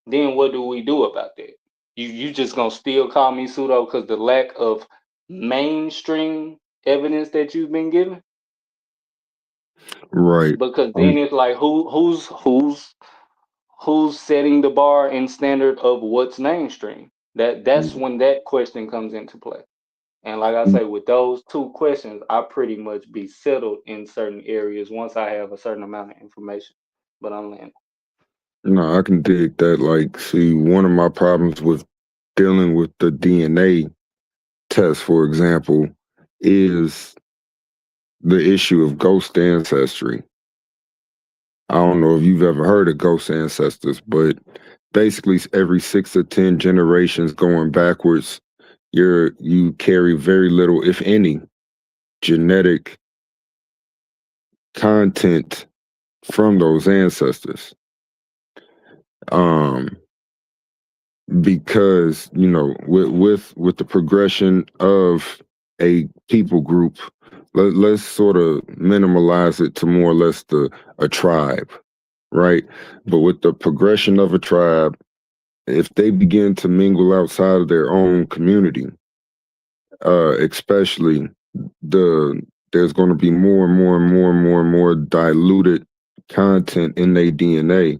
Speaker 3: then what do we do about that? You just gonna still call me pseudo because the lack of mainstream evidence that you've been given?
Speaker 4: Right.
Speaker 3: Because then it's like who's setting the bar and standard of what's mainstream? That's when that question comes into play. And like I say, with those two questions, I pretty much be settled in certain areas once I have a certain amount of information. But I'm landing.
Speaker 4: No, I can dig that. Like, see, one of my problems with dealing with the DNA test, for example, is the issue of ghost ancestry. I don't know if you've ever heard of ghost ancestors, but basically every 6 to 10 generations going backwards, you carry very little, if any, genetic content from those ancestors. Um, because with the progression of a people group, let's sort of minimalize it to more or less a tribe, right? But with the progression of a tribe, if they begin to mingle outside of their own community, especially there's going to be more and more and more and more and more diluted content in their DNA,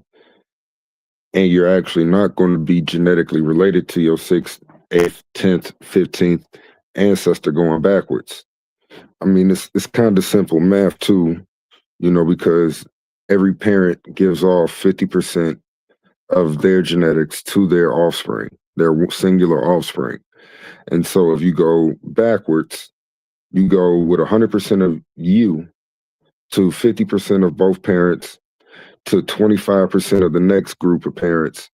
Speaker 4: and you're actually not going to be genetically related to your sixth, eighth, 10th, 15th ancestor going backwards. I mean, it's kind of simple math too, because every parent gives off 50% of their genetics to their offspring, their singular offspring. And so if you go backwards, you go with 100% of you to 50% of both parents to 25% of the next group of parents.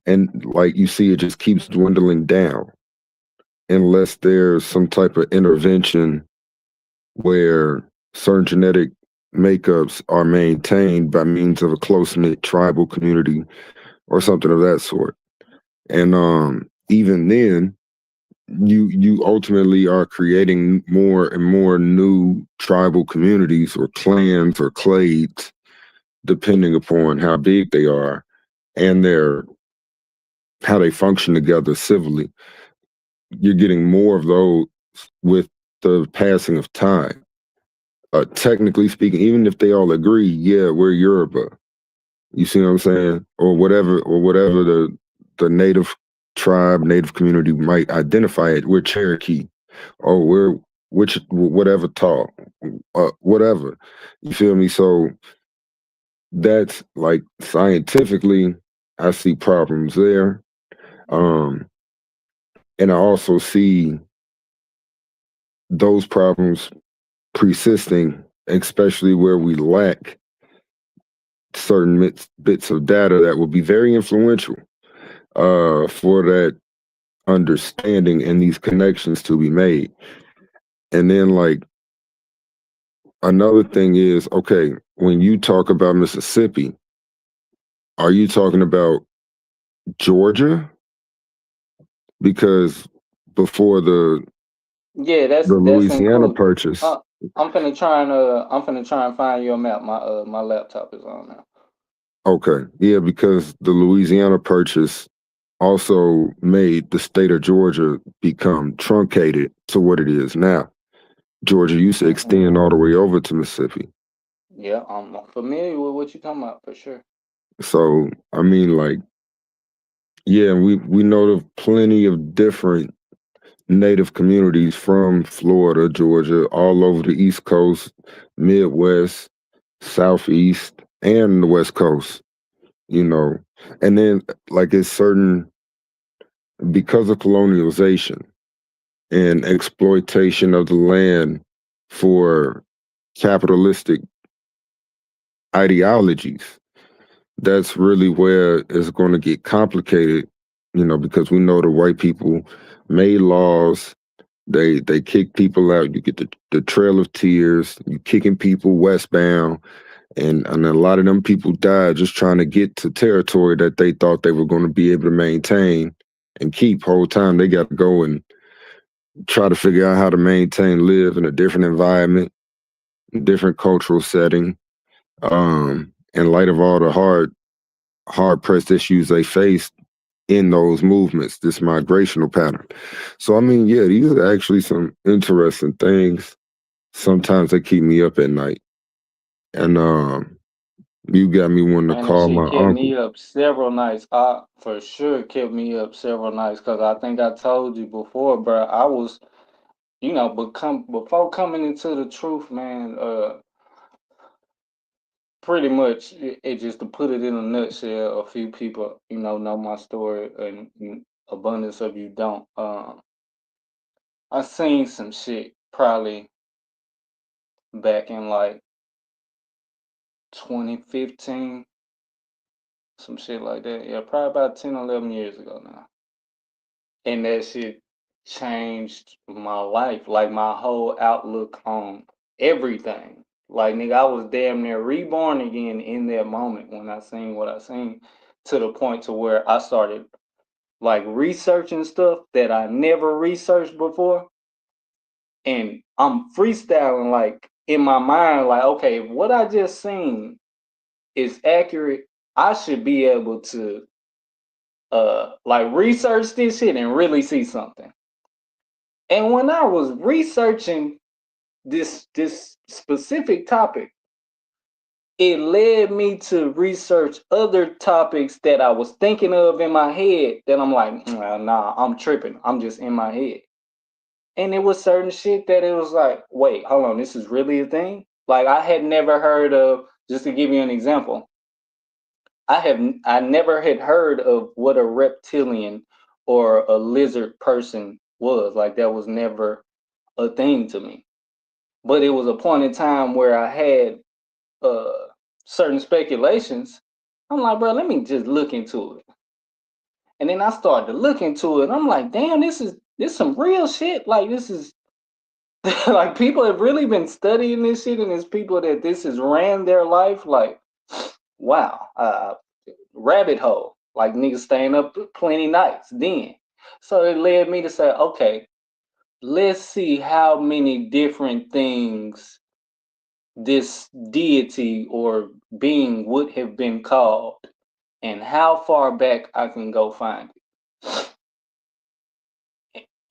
Speaker 4: And like you see, it just keeps dwindling down unless there's some type of intervention where certain genetic makeups are maintained by means of a close knit tribal community or something of that sort. And even then, you ultimately are creating more and more new tribal communities or clans or clades, depending upon how big they are and their how they function together civilly. You're getting more of those with the passing of time. Technically speaking, even if they all agree, yeah, we're Yoruba. You see what I'm saying? Or whatever the native tribe, native community might identify it. We're Cherokee. Oh, we're which whatever talk, whatever. You feel me? So that's like scientifically, I see problems there. Um, and I also see those problems persisting, especially where we lack certain bits of data that will be very influential for that understanding and these connections to be made. And then, like, another thing is, okay, when you talk about Mississippi, are you talking about Georgia? Because before
Speaker 3: Yeah,
Speaker 4: the
Speaker 3: that's
Speaker 4: Louisiana
Speaker 3: included.
Speaker 4: purchase,
Speaker 3: I'm finna try and find you a map. My laptop is on now.
Speaker 4: okay, yeah, because the Louisiana purchase also made the state of Georgia become truncated to what it is now. Georgia used to
Speaker 3: Hmm.
Speaker 4: extend all the way over to Mississippi.
Speaker 3: Yeah, I'm familiar with what you're talking about for sure.
Speaker 4: So, I mean, like, yeah, we know of plenty of different native communities from Florida, Georgia, all over the East Coast, Midwest, Southeast, and the West Coast, you know. And then, like, it's certain because of colonialization and exploitation of the land for capitalistic ideologies, that's really where it's going to get complicated, because we know the white people made laws. They kick people out. You get the Trail of Tears. You kicking people westbound. and a lot of them people died just trying to get to territory that they thought they were going to be able to maintain and keep. Whole time they got to go and try to figure out how to maintain, live in a different environment, different cultural setting, in light of all the hard pressed issues they faced in those movements, this migrational pattern. So I mean, yeah, these are actually some interesting things. Sometimes they keep me up at night. And you got me wanting to
Speaker 3: Man, that
Speaker 4: call
Speaker 3: shit
Speaker 4: my
Speaker 3: kept
Speaker 4: uncle.
Speaker 3: me up several nights. I for sure kept me up several nights because I think I told you before, bro. I was, become before coming into the truth, man. Pretty much, it just to put it in a nutshell. A few people, know my story, and abundance of you don't. I seen some shit probably back in like 2015, some shit like that. Yeah, probably about 10, 11 years ago now. And that shit changed my life, like my whole outlook on everything. Like, nigga, I was damn near reborn again in that moment when I seen what I seen, to the point to where I started like researching stuff that I never researched before. And I'm freestyling like in my mind, like, okay, if what I just seen is accurate, I should be able to like research this shit and really see something. And when I was researching this specific topic, it led me to research other topics that I was thinking of in my head that I'm like, nah, I'm tripping. I'm just in my head. And it was certain shit that it was like, wait, hold on, this is really a thing? Like I had never heard of, just to give you an example, I never had heard of what a reptilian or a lizard person was. Like that was never a thing to me. But it was a point in time where I had uh certain speculations. I'm like, bro, let me just look into it. And then I started to look into it. I'm like, damn, this some real shit. Like this is like people have really been studying this shit, and it's people that this has ran their life. Like, wow, rabbit hole. Like niggas staying up plenty nights then. So it led me to say, okay, let's see how many different things this deity or being would have been called, and how far back I can go find it.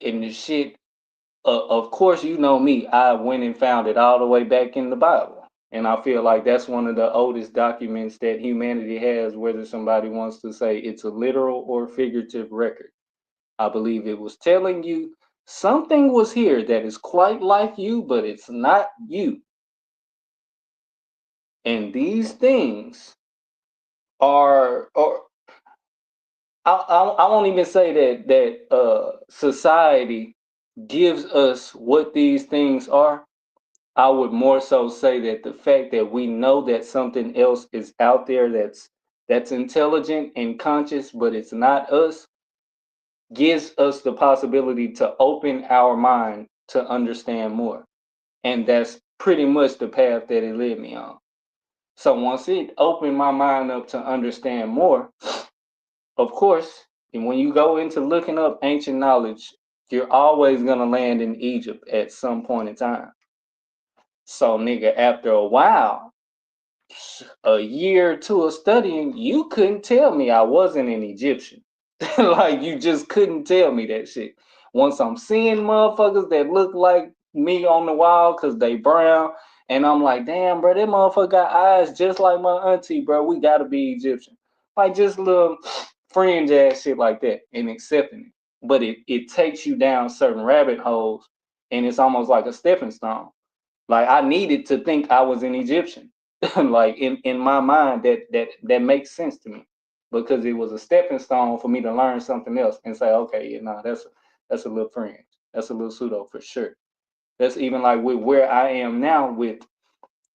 Speaker 3: And the shit, of course, you know me, I went and found it all the way back in the Bible. And I feel like that's one of the oldest documents that humanity has, whether somebody wants to say it's a literal or figurative record. I believe it was telling you something was here that is quite like you, but it's not you. And these things are, or I won't even say that society gives us what these things are. I would more so say that the fact that we know that something else is out there that's intelligent and conscious, but it's not us, gives us the possibility to open our mind to understand more. And that's pretty much the path that it led me on. So once it opened my mind up to understand more, of course, and when you go into looking up ancient knowledge, you're always gonna land in Egypt at some point in time. So nigga, after a while, a year or two of studying, you couldn't tell me I wasn't an Egyptian. Like you just couldn't tell me that shit. Once I'm seeing motherfuckers that look like me on the wall because they brown, and I'm like, damn, bro, that motherfucker got eyes just like my auntie, bro. We gotta be Egyptian. Like just little fringe ass shit like that and accepting it. But it takes you down certain rabbit holes, and it's almost like a stepping stone. Like I needed to think I was an Egyptian. Like in my mind, that makes sense to me because it was a stepping stone for me to learn something else and say, okay, yeah, nah, that's a little fringe. That's a little pseudo for sure. That's even like with where I am now with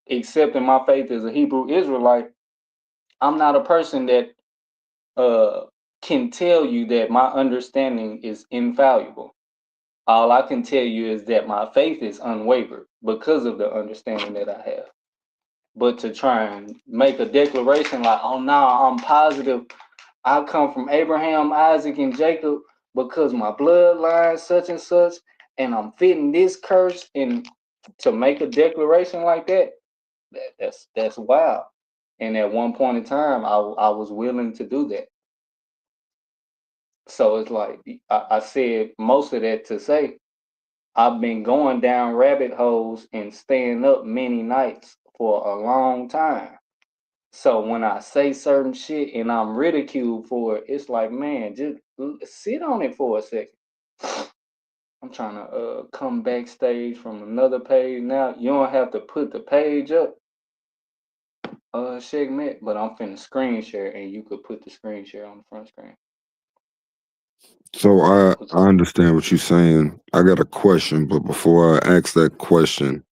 Speaker 3: accepting my faith as a Hebrew Israelite. I'm not a person that uh can tell you that my understanding is infallible. All I can tell you is that my faith is unwavered because of the understanding that I have. But to try and make a declaration like, oh no, I'm positive I come from Abraham, Isaac, and Jacob because my bloodline such and such, and I'm fitting this curse, and to make a declaration like that, that's wild. And at one point in time, I was willing to do that. So it's like I said most of that to say I've been going down rabbit holes and staying up many nights for a long time. So when I say certain shit and I'm ridiculed for it, it's like, man, just sit on it for a second. I'm trying to come backstage from another page now. You don't have to put the page up, Shekmet, but I'm finna screen share and you could put the screen share on the front screen.
Speaker 4: So
Speaker 3: What's
Speaker 4: I
Speaker 3: up?
Speaker 4: understand what you're saying. I got a question, but before I ask that question,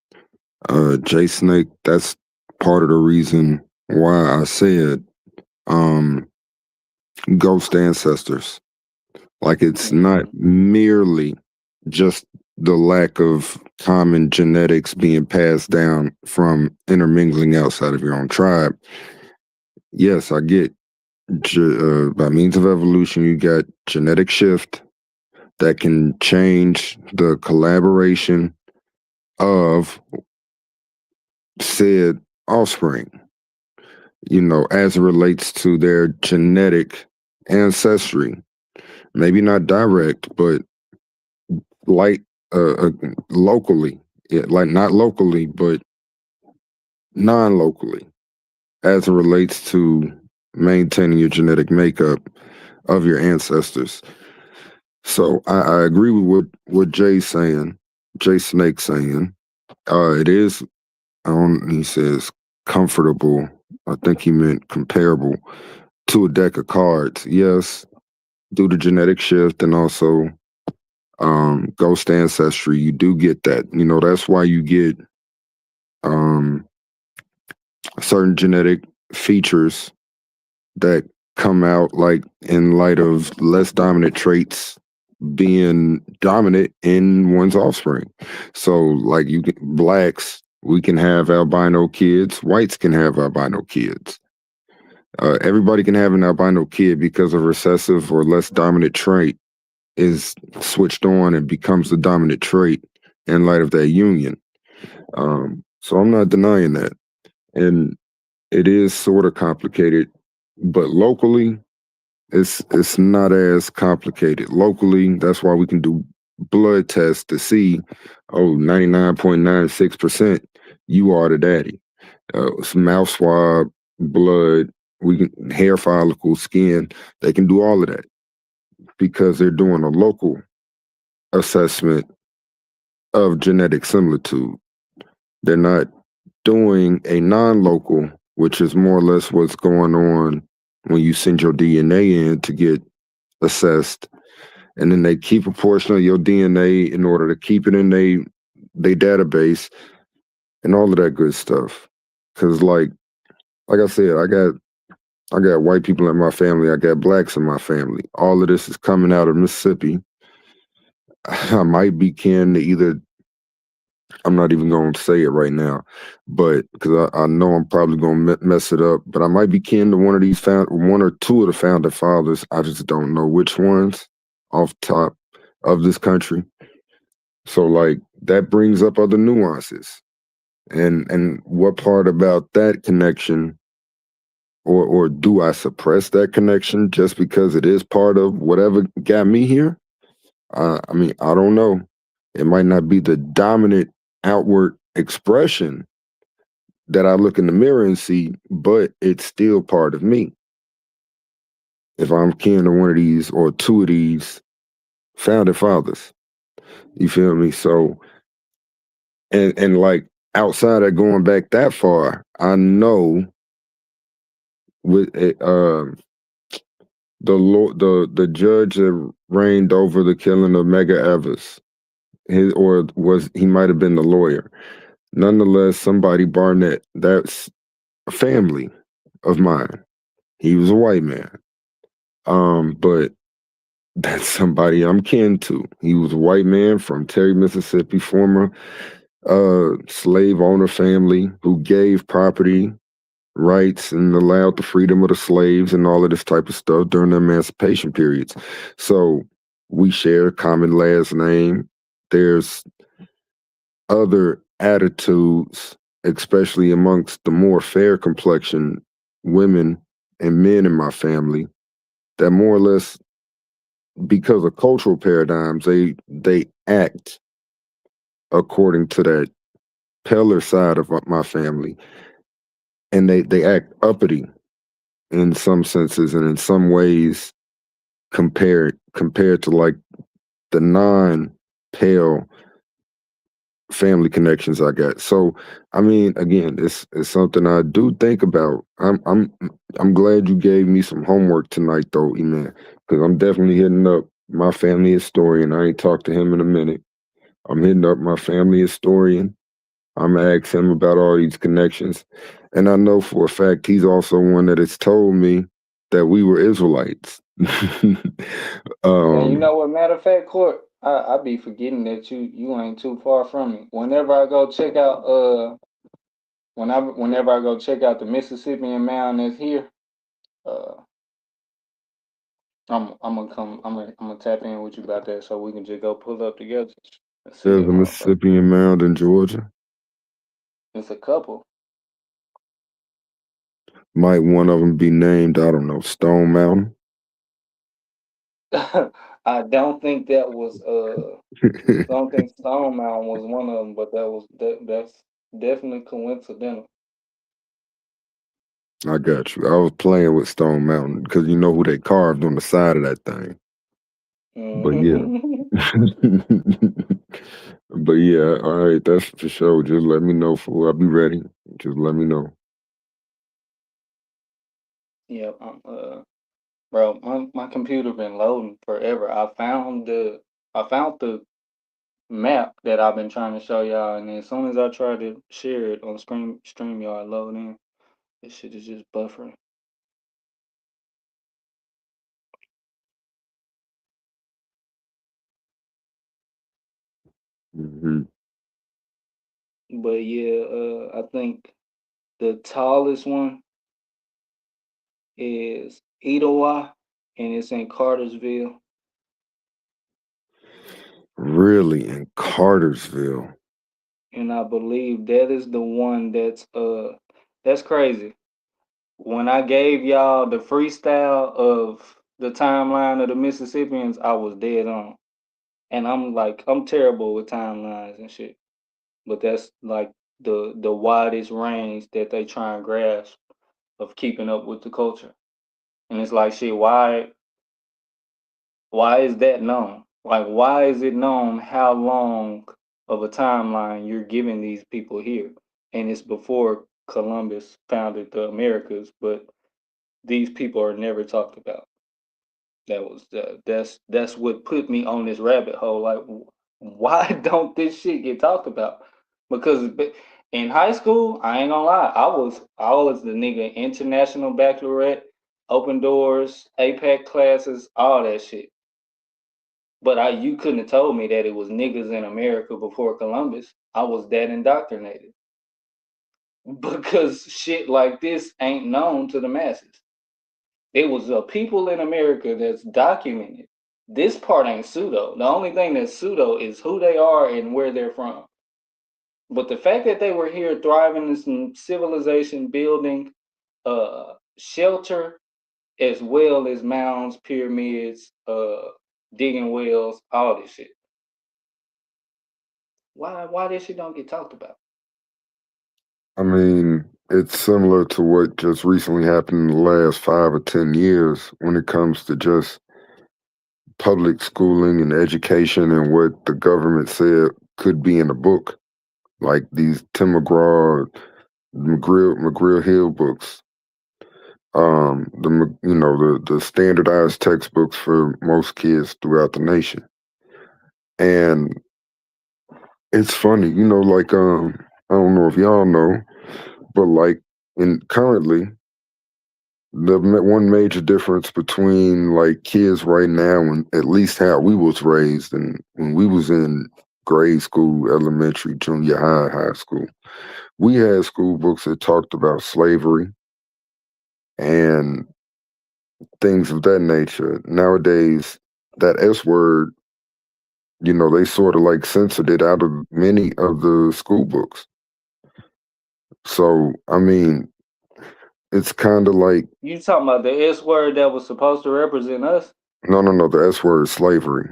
Speaker 4: Jay Snake, that's part of the reason why I said um ghost ancestors. Like it's not
Speaker 3: Mm-hmm.
Speaker 4: merely just the lack of common genetics being passed down from intermingling outside of your own tribe. Yes, I get by means of evolution, you got genetic shift that can change the collaboration of said offspring, as it relates to their genetic ancestry. Maybe not direct, but like locally, yeah, like not locally, but non-locally, as it relates to maintaining your genetic makeup of your ancestors. So I agree with what Jay's saying, Jay Snake saying. It is, he says, comfortable. I think he meant comparable to a deck of cards. Yes, due to genetic shift and also ghost ancestry, you do get that. That's why you get um, certain genetic features that come out like in light of less dominant traits being dominant in one's offspring. So like blacks, we can have albino kids, whites can have albino kids. Everybody can have an albino kid because a recessive or less dominant trait is switched on and becomes the dominant trait in light of that union. So I'm not denying that. And it is sort of complicated, but locally, it's not as complicated. Locally, that's why we can do blood tests to see, 99.96% you are the daddy. Mouth swab, blood, we can hair follicles, skin, they can do all of that because they're doing a local assessment of genetic similitude. They're not doing a non-local, which is more or less what's going on when you send your DNA in to get assessed, and then they keep a portion of your DNA in order to keep it in they database and all of that good stuff. Because like I said, I got white people in my family, I got blacks in my family. All of this is coming out of Mississippi. I might be kin to either. I'm not even going to say it right now, but because I know I'm probably going to mess it up, but I might be kin to one or two of the founding fathers. I just don't know which ones off top of this country. So like that brings up other nuances, and what part about that connection, or do I suppress that connection just because it is part of whatever got me here? I mean, I don't know. It might not be the dominant outward expression that I look in the mirror and see, but it's still part of me. If I'm kin to one of these or two of these founding fathers, you feel me? So, and like outside of going back that far, I know with it, the judge that reigned over the killing of Mega Evers, he might have been the lawyer. Nonetheless, somebody Barnett, that's a family of mine. He was a white man. But that's somebody I'm kin to. He was a white man from Terry, Mississippi, former slave owner family who gave property rights and allowed the freedom of the slaves and all of this type of stuff during the emancipation periods. So we share a common last name. There's other attitudes, especially amongst the more fair complexion women and men in my family, that more or less, because of cultural paradigms, they act according to that paler side of my family, and they act uppity in some senses, and in some ways compared to like the non pale family connections I got. So I mean, again, it's something I do think about. I'm glad you gave me some homework tonight though, man, because I'm definitely hitting up my family historian. I ain't talked to him in a minute. I'm hitting up my family historian. I'm gonna ask him about all these connections. And I know for a fact he's also one that has told me that we were Israelites.
Speaker 3: And you
Speaker 4: um,
Speaker 3: know what? Matter of fact, Court, I be forgetting that you ain't too far from me. Whenever I go check out whenever I go check out the Mississippian mound that's here, uh, I'm gonna tap in with you about that so we can just go pull up together and see
Speaker 4: there's
Speaker 3: that
Speaker 4: a
Speaker 3: motherfucker.
Speaker 4: Mississippian mound in Georgia.
Speaker 3: It's a couple.
Speaker 4: Might one of them be named, I don't know, Stone Mountain?
Speaker 3: I don't think that was I don't think Stone Mountain was one of them, but that's definitely coincidental.
Speaker 4: I got you. I was playing with Stone Mountain because you know who they carved on the side of that thing. But yeah.
Speaker 3: Hmm.
Speaker 4: But yeah, all right, that's for sure. Just let me know, fool. I'll be ready. Just let me know.
Speaker 3: Yeah, bro, my computer been loading forever. I found the map that I've been trying to show y'all, and as soon as I try to share it on StreamYard load in, this shit is just buffering.
Speaker 4: Hmm.
Speaker 3: But yeah, I think the tallest one is Etowah, and it's in Cartersville.
Speaker 4: Really, in Cartersville.
Speaker 3: And I believe that is the one that's crazy. When I gave y'all the freestyle of the timeline of the Mississippians, I was dead on. And I'm terrible with timelines and shit. But that's like the widest range that they try and grasp of keeping up with the culture. And it's like shit, why is that known? Like why is it known how long of a timeline you're giving these people here? And it's before Columbus founded the Americas, but these people are never talked about. That's what put me on this rabbit hole. Like, why don't this shit get talked about? Because in high school, I ain't gonna lie, I was the nigga international baccalaureate, open doors, APAC classes, all that shit. But you couldn't have told me that it was niggas in America before Columbus. I was that indoctrinated because shit like this ain't known to the masses. It was a people in America that's documented. This part ain't pseudo. The only thing that's pseudo is who they are and where they're from. But the fact that they were here thriving in some civilization, building shelter as well as mounds, pyramids, digging wells, all this shit. Why this shit don't get talked about?
Speaker 4: I mean, it's similar to what just recently happened in the last 5 or 10 years when it comes to just public schooling and education and what the government said could be in a book, like these Tim McGraw Hill books. The standardized textbooks for most kids throughout the nation. And it's funny, like I don't know if y'all know, but like in currently one major difference between like kids right now and at least how we was raised and when we was in grade school, elementary, junior high, high school. We had school books that talked about slavery and things of that nature. Nowadays, that S word, they sort of like censored it out of many of the school books. So, I mean, it's kind of like,
Speaker 3: You talking about the S word that was supposed to represent us?
Speaker 4: no, no, no, the S word is slavery.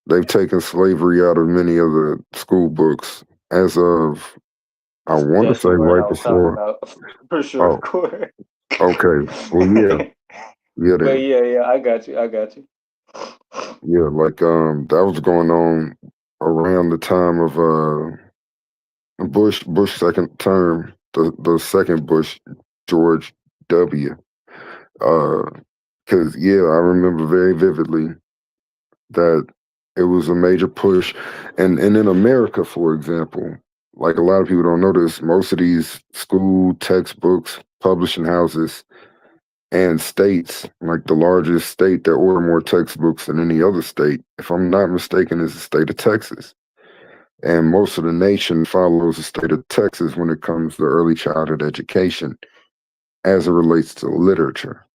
Speaker 4: They've taken slavery out of many of the school books as of, I want to
Speaker 3: That's
Speaker 4: say
Speaker 3: the word I
Speaker 4: right
Speaker 3: was talking
Speaker 4: before.
Speaker 3: about for sure,
Speaker 4: Oh,
Speaker 3: Corey.
Speaker 4: okay. Well, yeah, yeah,
Speaker 3: But yeah, I got you. I got you.
Speaker 4: yeah. Like, that was going on around the time of Bush second term, the second Bush, George W. Because yeah, I remember very vividly that it was a major push, and in America, for example, like a lot of people don't know this, most of these school textbooks, publishing houses, and states, like the largest state that order more textbooks than any other state, if I'm not mistaken, is the state of Texas. And most of the nation follows the state of Texas when it comes to early childhood education as it relates to literature.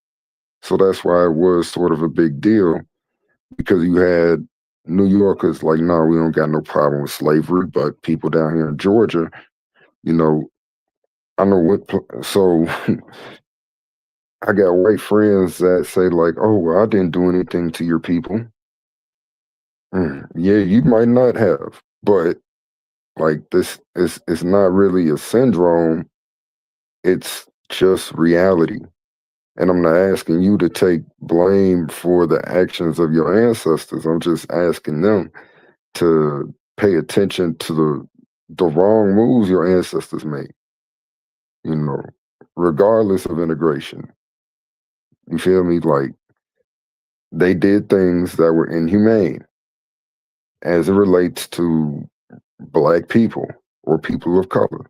Speaker 4: So that's why it was sort of a big deal because you had New Yorkers like, no, we don't got no problem with slavery, but people down here in Georgia, you know, I know what, so I got white friends that say like, oh, well, I didn't do anything to your people. Yeah, you might not have, but like this is not really a syndrome. It's just reality. And I'm not asking you to take blame for the actions of your ancestors. I'm just asking them to pay attention to the wrong moves your ancestors made, you know, regardless of integration. You feel me? Like they did things that were inhumane as it relates to black people or people of color.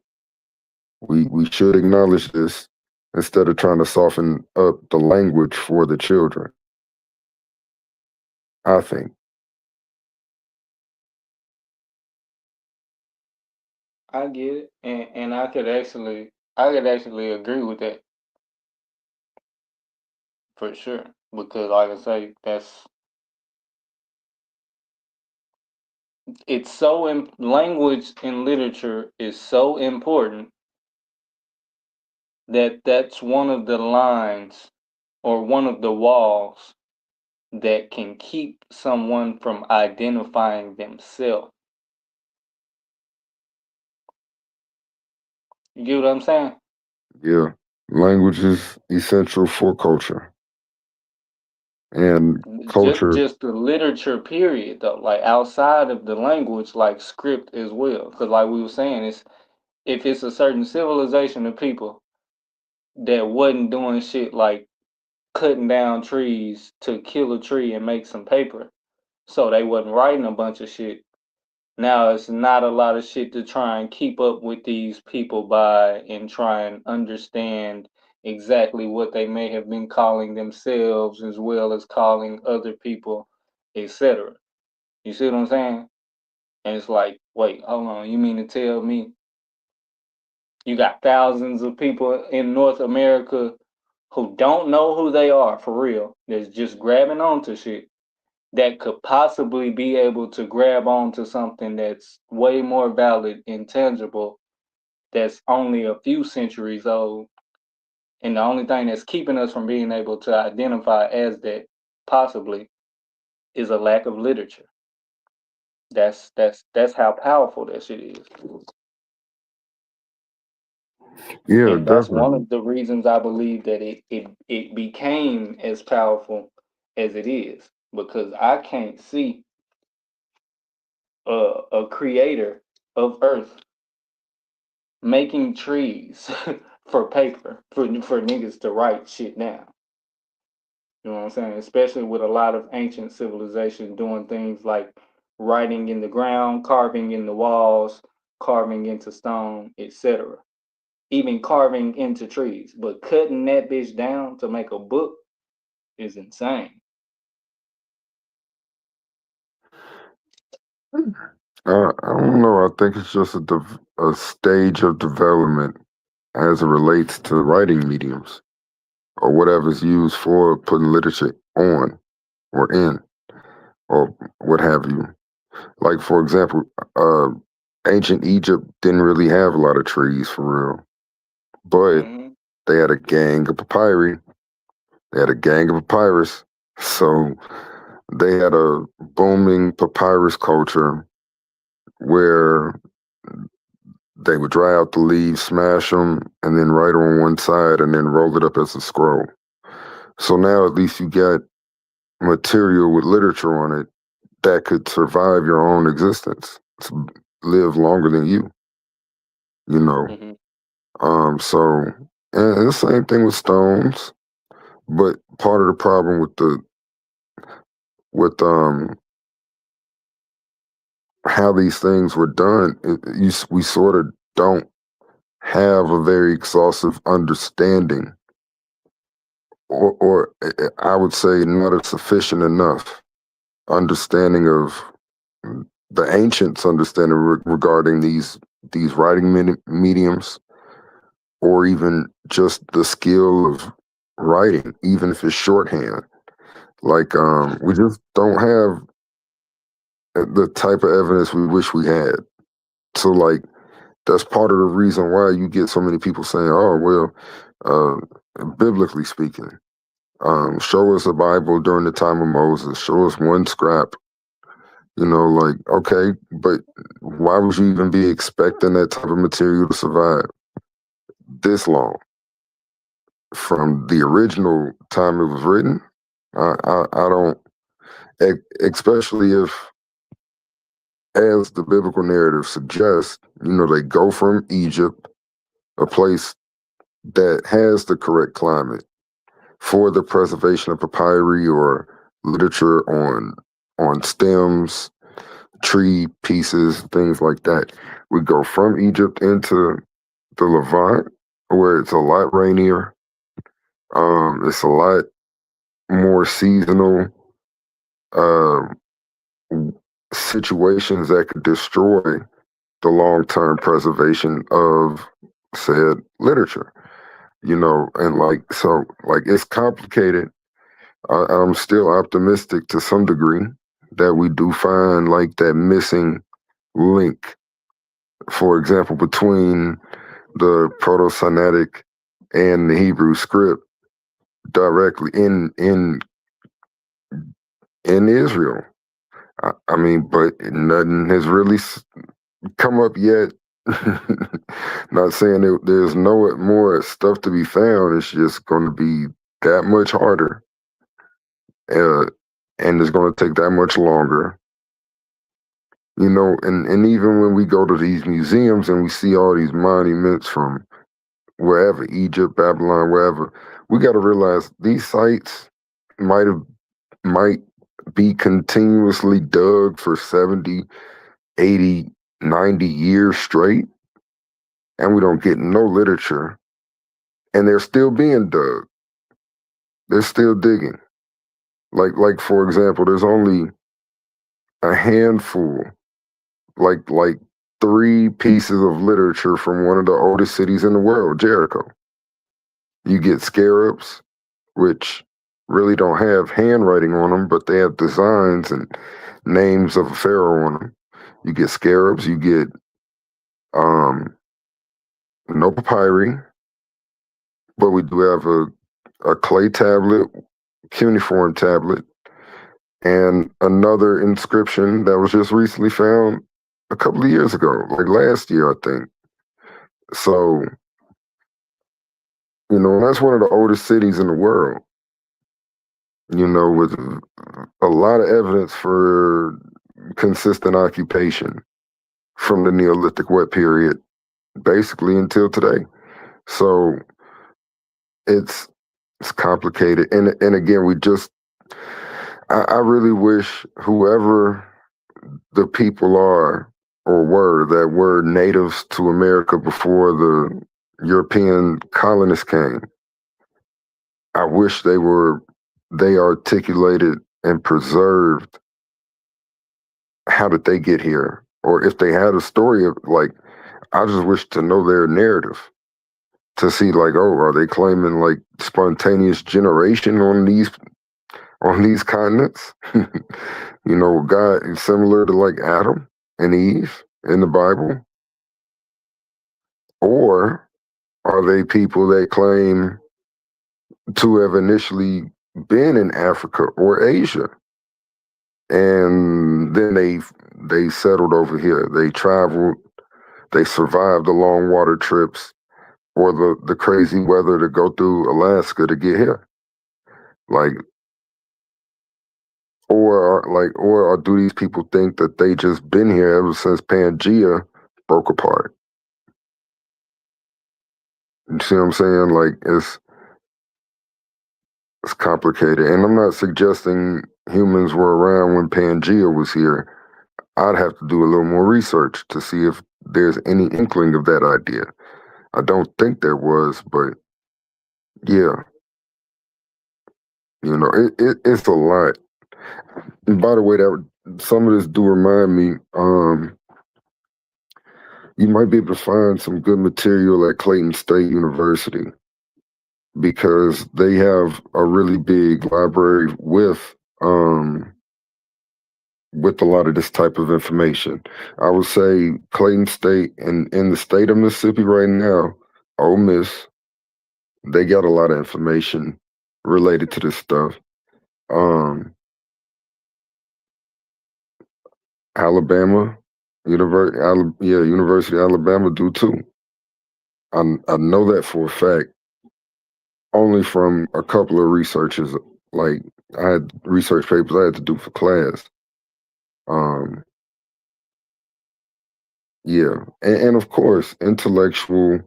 Speaker 4: We should acknowledge this instead of trying to soften up the language for the children, I think.
Speaker 3: I get it, and I could actually agree with that for sure because, like I say, it's so language and literature is so important that that's one of the lines or one of the walls that can keep someone from identifying themselves. You get what I'm saying?
Speaker 4: Yeah. Language is essential for culture. And
Speaker 3: Just
Speaker 4: culture,
Speaker 3: just the literature period though, like outside of the language, like script as well. Because like we were saying, it's if it's a certain civilization of people that wasn't doing shit like cutting down trees to kill a tree and make some paper, so they wasn't writing a bunch of shit. Now it's not a lot of shit to try and keep up with these people by and try and understand exactly what they may have been calling themselves as well as calling other people, etc. You see what I'm saying? And it's like, wait, hold on, you mean to tell me you got thousands of people in North America who don't know who they are for real, that's just grabbing onto shit that could possibly be able to grab onto something that's way more valid and tangible that's only a few centuries old, and the only thing that's keeping us from being able to identify as that possibly is a lack of literature. That's how powerful that shit is.
Speaker 4: yeah,
Speaker 3: And that's one
Speaker 4: definitely.
Speaker 3: of the reasons I believe that it became as powerful as it is, because I can't see a creator of earth making trees for paper for niggas to write shit down. You know what I'm saying? Especially with a lot of ancient civilization doing things like writing in the ground, carving in the walls, carving into stone, etc. Even carving into trees. But cutting that bitch down to make a book is insane.
Speaker 4: I don't know. I think it's just a stage of development as it relates to writing mediums or whatever's used for putting literature on or in or what have you. Like, for example, uh, ancient Egypt didn't really have a lot of trees for real, but
Speaker 3: Hmm.
Speaker 4: they had a gang of papyri. They had a gang of papyrus. So they had a booming papyrus culture where they would dry out the leaves, smash them, and then write on one side and then roll it up as a scroll. So now at least you got material with literature on it that could survive your own existence, live longer than you know.
Speaker 3: Hmm.
Speaker 4: So, and the same thing with stones. But part of the problem with with how these things were done, we sort of don't have a very exhaustive understanding, or I would say not a sufficient enough understanding of the ancients' understanding regarding these writing mediums, or even just the skill of writing, even if it's shorthand. Like we just don't have the type of evidence we wish we had. So like that's part of the reason why you get so many people saying, "Oh well, biblically speaking, show us a Bible during the time of Moses. Show us one scrap." Like okay, but why would you even be expecting that type of material to survive this long from the original time it was written? I don't, especially if, as the biblical narrative suggests, they go from Egypt, a place that has the correct climate for the preservation of papyri or literature on stems, tree pieces, things like that. We go from Egypt into the Levant, where it's a lot rainier. It's a lot more seasonal um, situations that could destroy the long-term preservation of said literature. And like it's complicated. I'm still optimistic to some degree that we do find like that missing link, for example, between the Proto-Sinaitic and the Hebrew script directly in Israel. I mean, but nothing has really come up yet. Not saying there's no more stuff to be found. It's just going to be that much harder, uh, and it's going to take that much longer. And even when we go to these museums and we see all these monuments from wherever, Egypt, Babylon, wherever, we got to realize these sites might be continuously dug for 70, 80, 90 years straight, and we don't get no literature, and they're still being dug. They're still digging. Like for example, there's only a handful, like three pieces of literature from one of the oldest cities in the world, Jericho. You get scarabs, which really don't have handwriting on them, but they have designs and names of a pharaoh on them. You get scarabs, you get um, no papyri, but we do have a clay tablet, cuneiform tablet, and another inscription that was just recently found a couple of years ago, like last year, I think. So, that's one of the oldest cities in the world, with a lot of evidence for consistent occupation from the Neolithic wet period, basically until today. So it's it's complicated, and again, I really wish whoever the people are or were that were natives to America before the European colonists came, I wish they articulated and preserved how did they get here or if they had a story of like, I just wish to know their narrative to see like, oh, are they claiming like spontaneous generation on these continents? God is similar to like Adam and Eve in the Bible, or are they people that claim to have initially been in Africa or Asia, and then they settled over here. They traveled. They survived the long water trips or the crazy weather to go through Alaska to get here. Like, or do these people think that they just been here ever since Pangea broke apart? You see what I'm saying? Like, it's complicated, and I'm not suggesting humans were around when Pangea was here. I'd have to do a little more research to see if there's any inkling of that idea. I don't think there was, but yeah, it's a lot. And by the way, that some of this do remind me, you might be able to find some good material at Clayton State University because they have a really big library with a lot of this type of information. I would say Clayton State and in the state of Mississippi right now, Ole Miss, they got a lot of information related to this stuff. Um, Alabama, University of Alabama do too. I know that for a fact, only from a couple of researchers. Like I had research papers I had to do for class. Um, yeah, and of course, the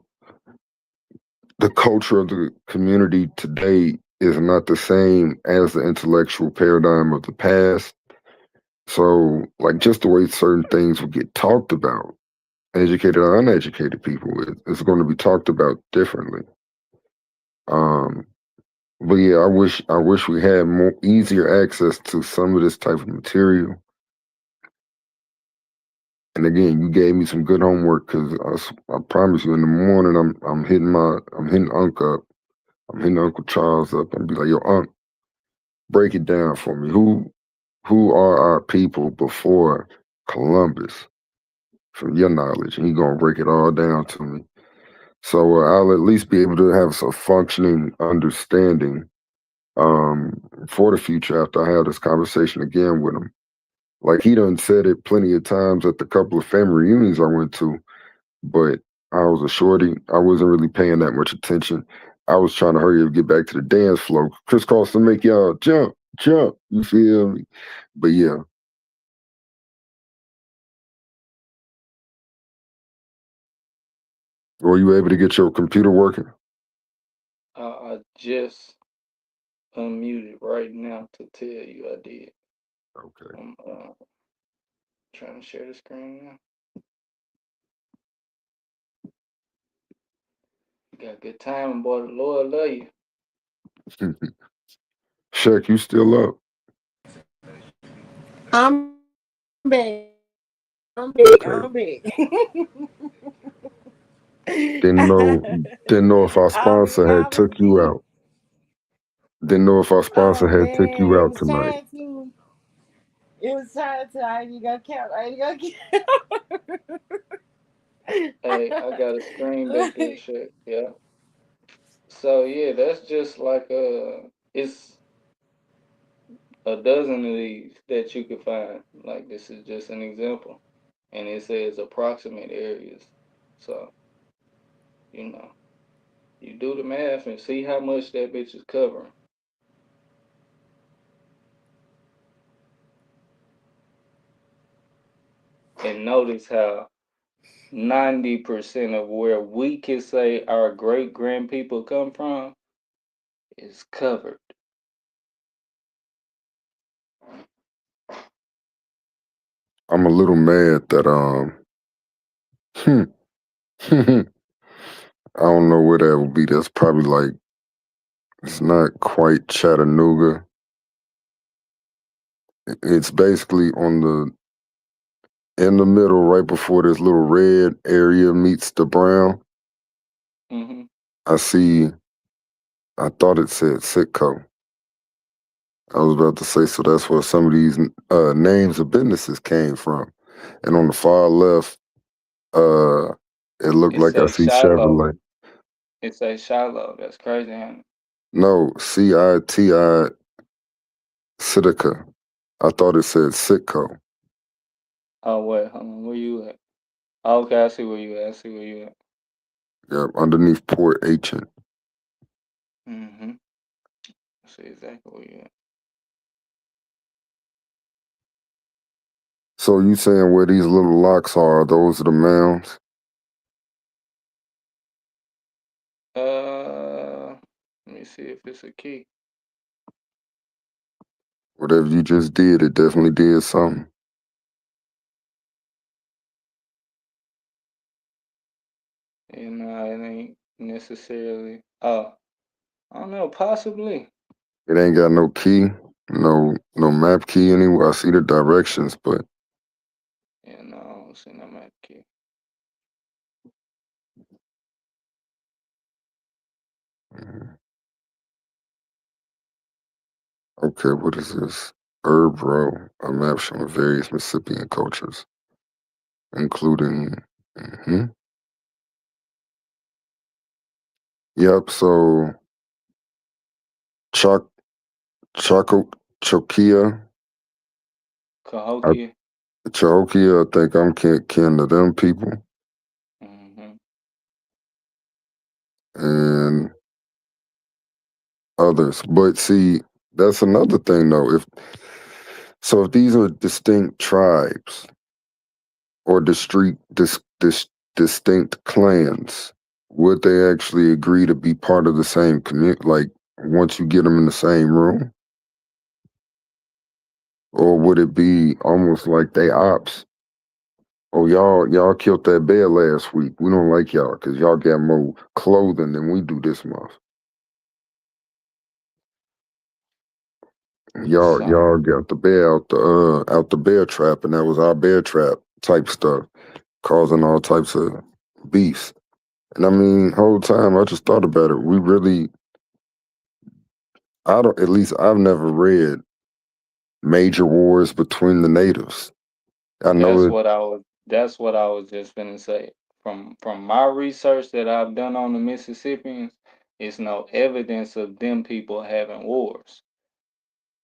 Speaker 4: culture of the community today is not the same as the intellectual paradigm of the past. So, like, just the way certain things will get talked about, educated or uneducated people, it's going to be talked about differently. Um, but yeah, I wish we had more easier access to some of this type of material. And again, you gave me some good homework because I promise you, in the morning I'm hitting Unc up, I'm hitting Uncle Charles up, and be like, yo, Unc, break it down for me. Who are our people before Columbus, from your knowledge? And he gonna break it all down to me. So I'll at least be able to have some functioning understanding for the future after I have this conversation again with him. Like he done said it plenty of times at the couple of family reunions I went to, but I was a shorty. I wasn't really paying that much attention. I was trying to hurry up and get back to the dance floor. Chris Cross to make y'all jump, jump. You feel me? But yeah, were you able to get your computer working?
Speaker 3: I just unmuted right now to tell you I did.
Speaker 4: Okay.
Speaker 3: I'm trying to share the screen now. You got good time, boy. The Lord love you.
Speaker 4: Shaq, you still up?
Speaker 1: I'm back.
Speaker 4: Okay.
Speaker 1: I'm back.
Speaker 4: Didn't know didn't know if our
Speaker 1: I
Speaker 4: sponsor had
Speaker 1: was
Speaker 4: took you
Speaker 1: deep.
Speaker 4: out. Didn't know if our sponsor
Speaker 1: Oh
Speaker 4: had took
Speaker 1: man,
Speaker 4: you
Speaker 1: it
Speaker 4: out
Speaker 1: was
Speaker 4: tonight.
Speaker 1: trying to. It was trying to. I ain't gonna count. I ain't
Speaker 3: Hey, I got a screen back there,
Speaker 1: gonna
Speaker 3: shit. Yeah. So yeah, that's just like it's a dozen of these that you could find. Like this is just an example, and it says approximate areas. So you know, you do the math and see how much that bitch is covering, and notice how 90% of where we can say our great grandpeople come from is covered.
Speaker 4: I'm a little mad that I don't know where that would be. That's probably like it's not quite Chattanooga. It's basically on the in the middle, right before this little red area meets the brown,
Speaker 3: Mm-hmm.
Speaker 4: I see. I thought it said Sitco. I was about to say, so that's where some of these names of businesses came from. And on the far left, uh, it looked
Speaker 3: It
Speaker 4: like I
Speaker 3: say
Speaker 4: see
Speaker 3: Shiloh.
Speaker 4: Chevrolet.
Speaker 3: It say Shiloh. That's crazy, ain't it?
Speaker 4: No, CITI Sitica. I thought it said Sitco.
Speaker 3: Oh wait, hold on. Where you at? Oh, okay, I see where you at. I see where you at.
Speaker 4: Yep, underneath Port Ancient.
Speaker 3: Mm-hmm. I see exactly where you
Speaker 4: So you saying where these little locks are, those are the mounds?
Speaker 3: at. Let me see if it's a key.
Speaker 4: Whatever you just did, it definitely did something.
Speaker 3: And it ain't necessarily. Oh, I don't know. Possibly.
Speaker 4: It ain't got no key, no map key anywhere. I see the directions, but
Speaker 3: Yeah, no, I don't see no map key.
Speaker 4: okay, what is this? Herb Row, a map showing various Mississippian cultures, including. hmm Yep. So Choc Choco Chokia, I,
Speaker 3: Cahokia.
Speaker 4: Cahokia. I think I'm kin to them people,
Speaker 3: Mm-hmm.
Speaker 4: and others. But see, that's another thing though. If these are distinct tribes or distinct clans, would they actually agree to be part of the same community? Like once you get them in the same room, or would it be almost like they ops? Oh, y'all killed that bear last week. We don't like y'all because y'all got more clothing than we do this month.
Speaker 3: So
Speaker 4: Y'all got the bear out the bear trap, and that was our bear trap type stuff, causing all types of beefs. And I mean, whole time I just thought about it. We really, I don't. At least I've never read major wars between the natives. I know
Speaker 3: that's
Speaker 4: it.
Speaker 3: what I was. That's what I was just gonna say. From my research that I've done on the Mississippians, it's no evidence of them people having wars,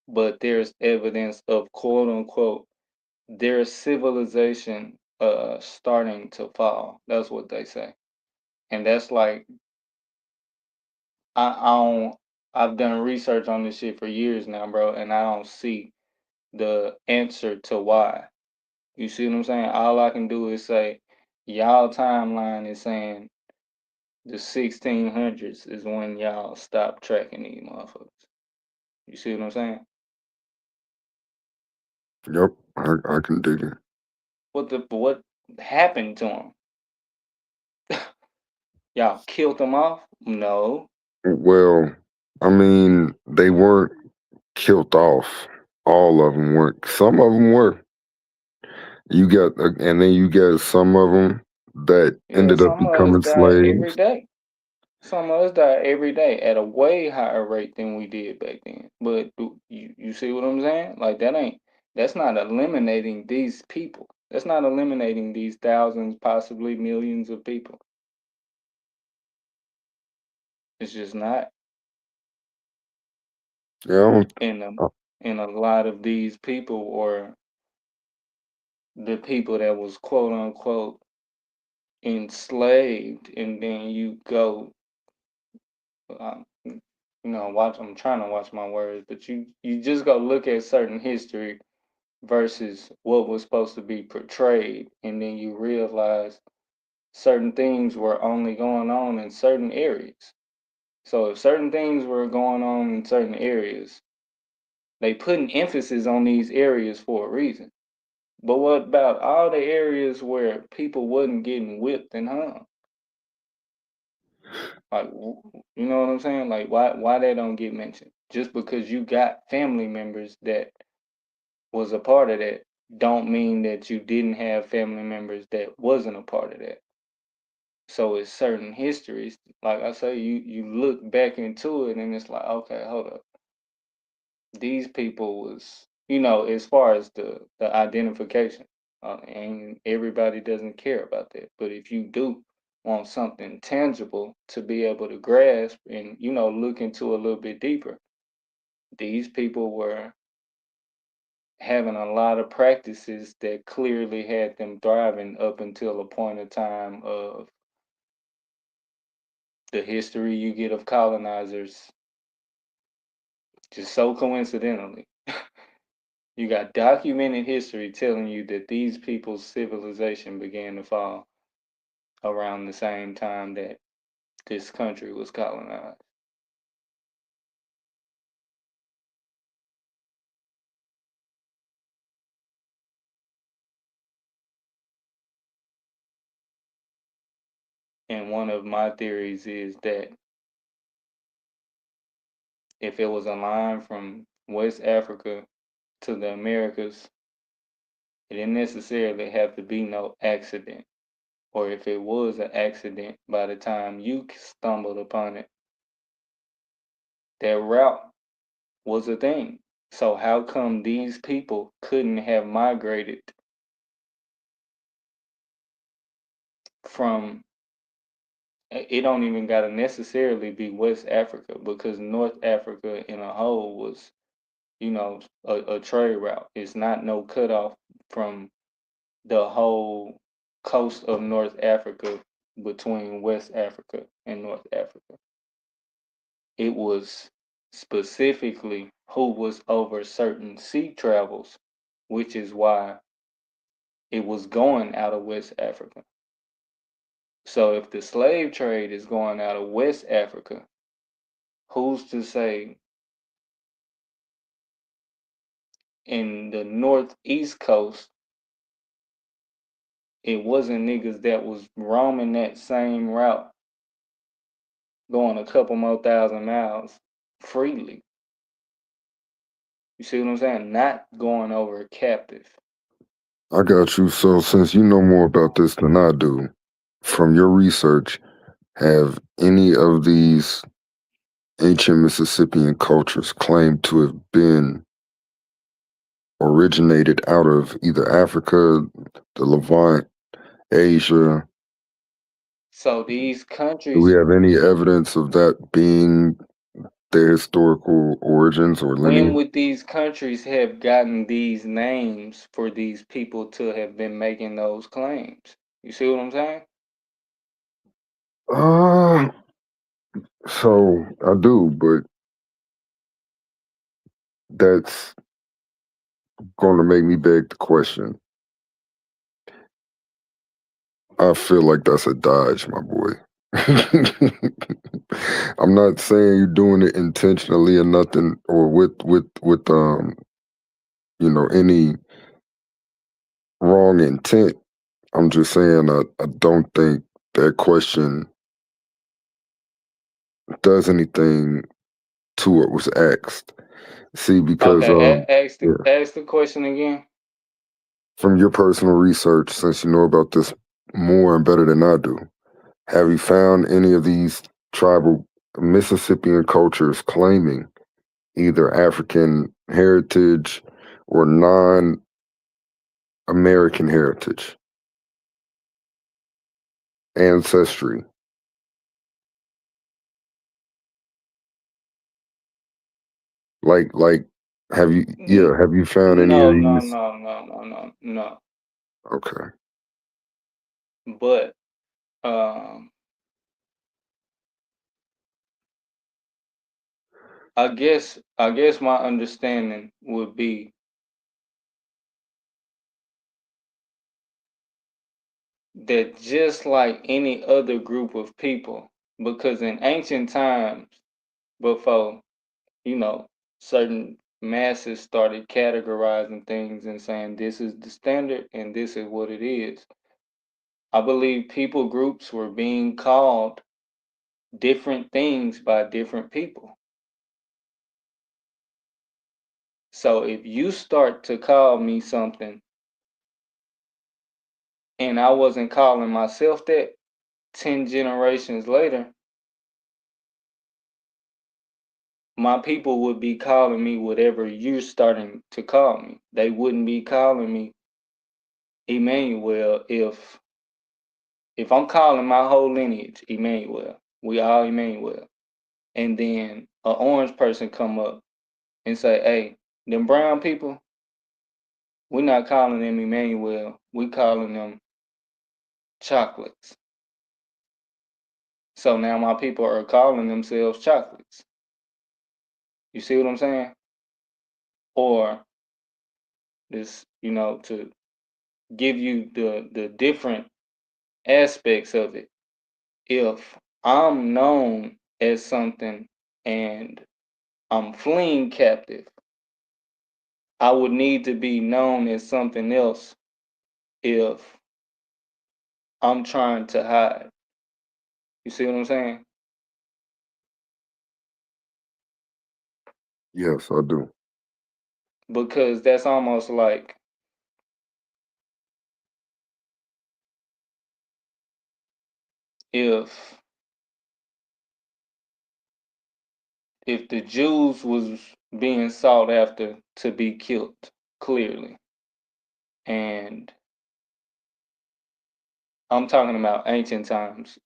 Speaker 3: but there's evidence of quote unquote their civilization starting to fall. That's what they say, and that's like I don't. I've done research on this shit for years now, bro, and I don't see the answer to why. You see what I'm saying? All I can do is say, y'all timeline is saying the 1600s is when y'all stop tracking these motherfuckers. You see what I'm saying?
Speaker 4: Yep, I can dig it.
Speaker 3: What happened to them? Y'all killed them off? No.
Speaker 4: Well, I mean, they weren't killed off. All of them weren't. Some of them were. You got, and then you got some of them that
Speaker 3: Yeah,
Speaker 4: ended up
Speaker 3: some of us
Speaker 4: becoming
Speaker 3: die every
Speaker 4: slaves.
Speaker 3: day. Some of us die every day at a way higher rate than we did back then. But you see what I'm saying? Like that's not eliminating these people. That's not eliminating these thousands, possibly millions of people. It's just not.
Speaker 4: Yeah, I don't,
Speaker 3: And
Speaker 4: uh,
Speaker 3: and a lot of these people or the people that was quote unquote enslaved, and then you go, watch. I'm trying to watch my words, but you just go look at certain history versus what was supposed to be portrayed, and then you realize certain things were only going on in certain areas. So if certain things were going on in certain areas, they put an emphasis on these areas for a reason. But what about all the areas where people wasn't getting whipped and hung? Like, you know what I'm saying? Like, why they don't get mentioned? Just because you got family members that was a part of that. don't mean that you didn't have family members that wasn't a part of that. So it's certain histories, like I say, you look back into it and it's like, okay, hold up, these people was, as far as the identification, and everybody doesn't care about that. But if you do want something tangible to be able to grasp and look into a little bit deeper, these people were having a lot of practices that clearly had them thriving up until a point of time of the history you get of colonizers just so coincidentally. You got documented history telling you that these people's civilization began to fall around the same time that this country was colonized. And one of my theories is that if it was a line from West Africa to the Americas, it didn't necessarily have to be no accident. Or if it was an accident, by the time you stumbled upon it, that route was a thing. So how come these people couldn't have migrated from, it don't even gotta necessarily be West Africa, because North Africa in a whole was, a trade route. It's not no cutoff from the whole coast of North Africa between West Africa and North Africa. It was specifically who was over certain sea travels, which is why it was going out of West Africa. So if the slave trade is going out of West Africa, who's to say in the northeast coast it wasn't niggas that was roaming that same route, going a couple more thousand miles freely? You see what I'm saying? Not going over captive.
Speaker 4: I got you. So, since you know more about this than I do, from your research, have any of these ancient Mississippian cultures claimed to have been originated out of either Africa, the Levant, Asia?
Speaker 3: So these
Speaker 4: Do we
Speaker 3: countries,
Speaker 4: have any evidence of that being their historical origins or
Speaker 3: when
Speaker 4: lineage?
Speaker 3: would these countries have gotten these names for these people to have been making those claims? You see what I'm saying?
Speaker 4: Uh, so I do, but that's going to make me beg the question. I feel like that's a dodge, my boy. I'm not saying you're doing it intentionally or nothing, or with any wrong intent. I'm just saying I don't think that question does anything to what was asked. See, because
Speaker 3: Okay,
Speaker 4: yeah,
Speaker 3: ask the question again.
Speaker 4: from your personal research, since you know about this more and better than I do, have you found any of these tribal Mississippian cultures claiming either African heritage or non-American heritage, ancestry? Like, have you found any of
Speaker 3: No, no,
Speaker 4: these?
Speaker 3: no, no, no, no, no.
Speaker 4: Okay.
Speaker 3: But um, I guess my understanding would be that just like any other group of people, because in ancient times, before you know certain masses started categorizing things and saying this is the standard and this is what it is, I believe people groups were being called different things by different people. So if you start to call me something and I wasn't calling myself that, 10 generations later, my people would be calling me whatever you're starting to call me. They wouldn't be calling me Emmanuel if I'm calling my whole lineage Emmanuel. We all Emmanuel. And then an orange person come up and say, hey, them brown people, we're not calling them Emmanuel. We calling them chocolates. So now my people are calling themselves chocolates. You see what I'm saying? Or this, to give you the different aspects of it. If I'm known as something and I'm fleeing captive, I would need to be known as something else if I'm trying to hide. You see what I'm saying?
Speaker 4: Yes, I do.
Speaker 3: Because that's almost like if the Jews was being sought after to be killed, clearly. And I'm talking about ancient times,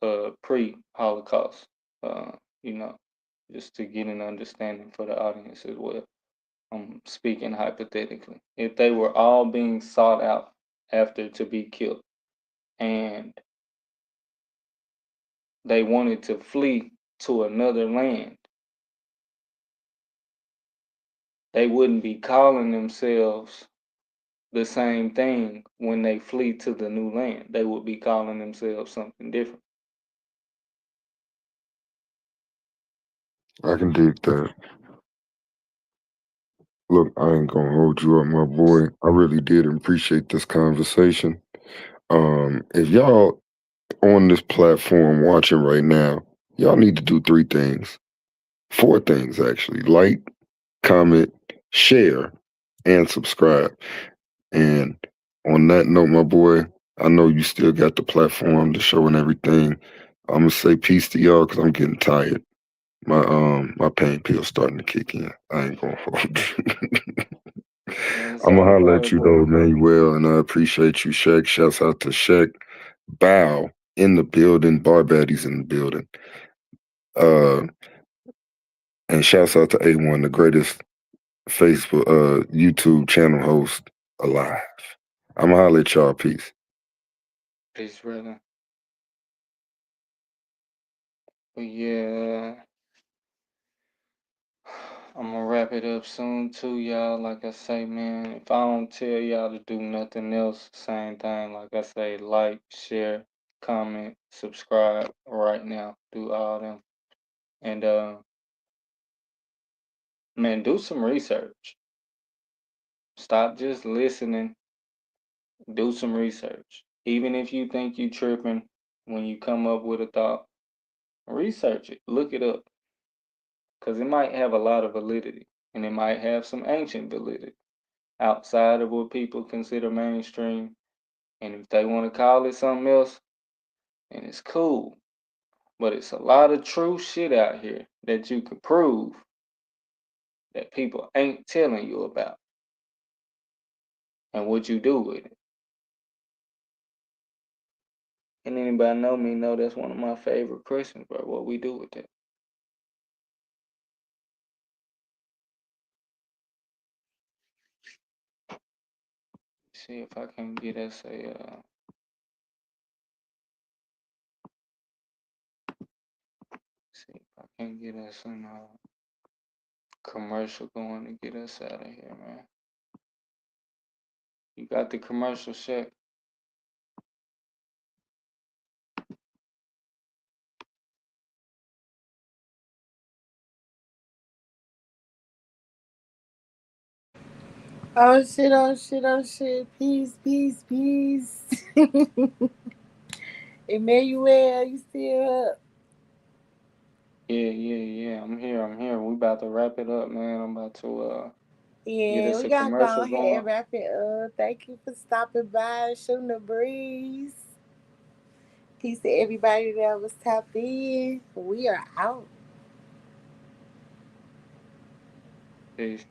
Speaker 3: pre-Holocaust, uh, you know, just to get an understanding for the audience as well. I'm speaking hypothetically. If they were all being sought out after to be killed and they wanted to flee to another land, they wouldn't be calling themselves the same thing when they flee to the new land. They would be calling themselves something different.
Speaker 4: I can dig that. Look, I ain't gonna hold you up, my boy. I really did appreciate this conversation. If y'all on this platform watching right now, y'all need to do three things. Four things actually. Like, comment, share, and subscribe. And on that note, my boy, I know you still got the platform, the show and everything. I'm gonna say peace to y'all because I'm getting tired. My pain pill's starting to kick in. I ain't gonna hold you.
Speaker 3: It's
Speaker 4: I'm gonna
Speaker 3: all
Speaker 4: holler at
Speaker 3: right,
Speaker 4: you though,
Speaker 3: bro.
Speaker 4: Manuel, and I appreciate you, Shaq. Shouts out to Shaq. Bow in the building, Barbaddy's in the building. Uh, and shouts out to A1, the greatest Facebook, YouTube channel host alive. I'm gonna holler at y'all. Peace.
Speaker 3: Peace, brother. But yeah, I'm gonna wrap it up soon too, y'all. Like I say, man, if I don't tell y'all to do nothing else, same thing. Like I say, like, share, comment, subscribe right now. Do all them. And man, do some research. Stop just listening. Do some research. Even if you think you tripping when you come up with a thought, research it. Look it up. Because it might have a lot of validity. And it might have some ancient validity outside of what people consider mainstream. And if they want to call it something else, then it's cool. But it's a lot of true shit out here that you can prove that people ain't telling you about and what you do with it. And anybody know me know that's one of my favorite questions, bro. What we do with that. See if I can get us a see if I can get us an commercial going to get us out of here, man. You got the commercial check?
Speaker 1: Oh shit, oh shit, oh shit. Peace, peace, peace. Emmanuel, you still up?
Speaker 3: Yeah, yeah, yeah. I'm here. I'm here. We about to wrap it up, man. I'm about to Get
Speaker 1: Yeah,
Speaker 3: us
Speaker 1: we
Speaker 3: a
Speaker 1: gotta go
Speaker 3: commercial
Speaker 1: ahead
Speaker 3: going.
Speaker 1: and wrap it up. Thank you for stopping by, shooting the breeze. Peace to everybody that was tapped in. We are out.
Speaker 3: Peace.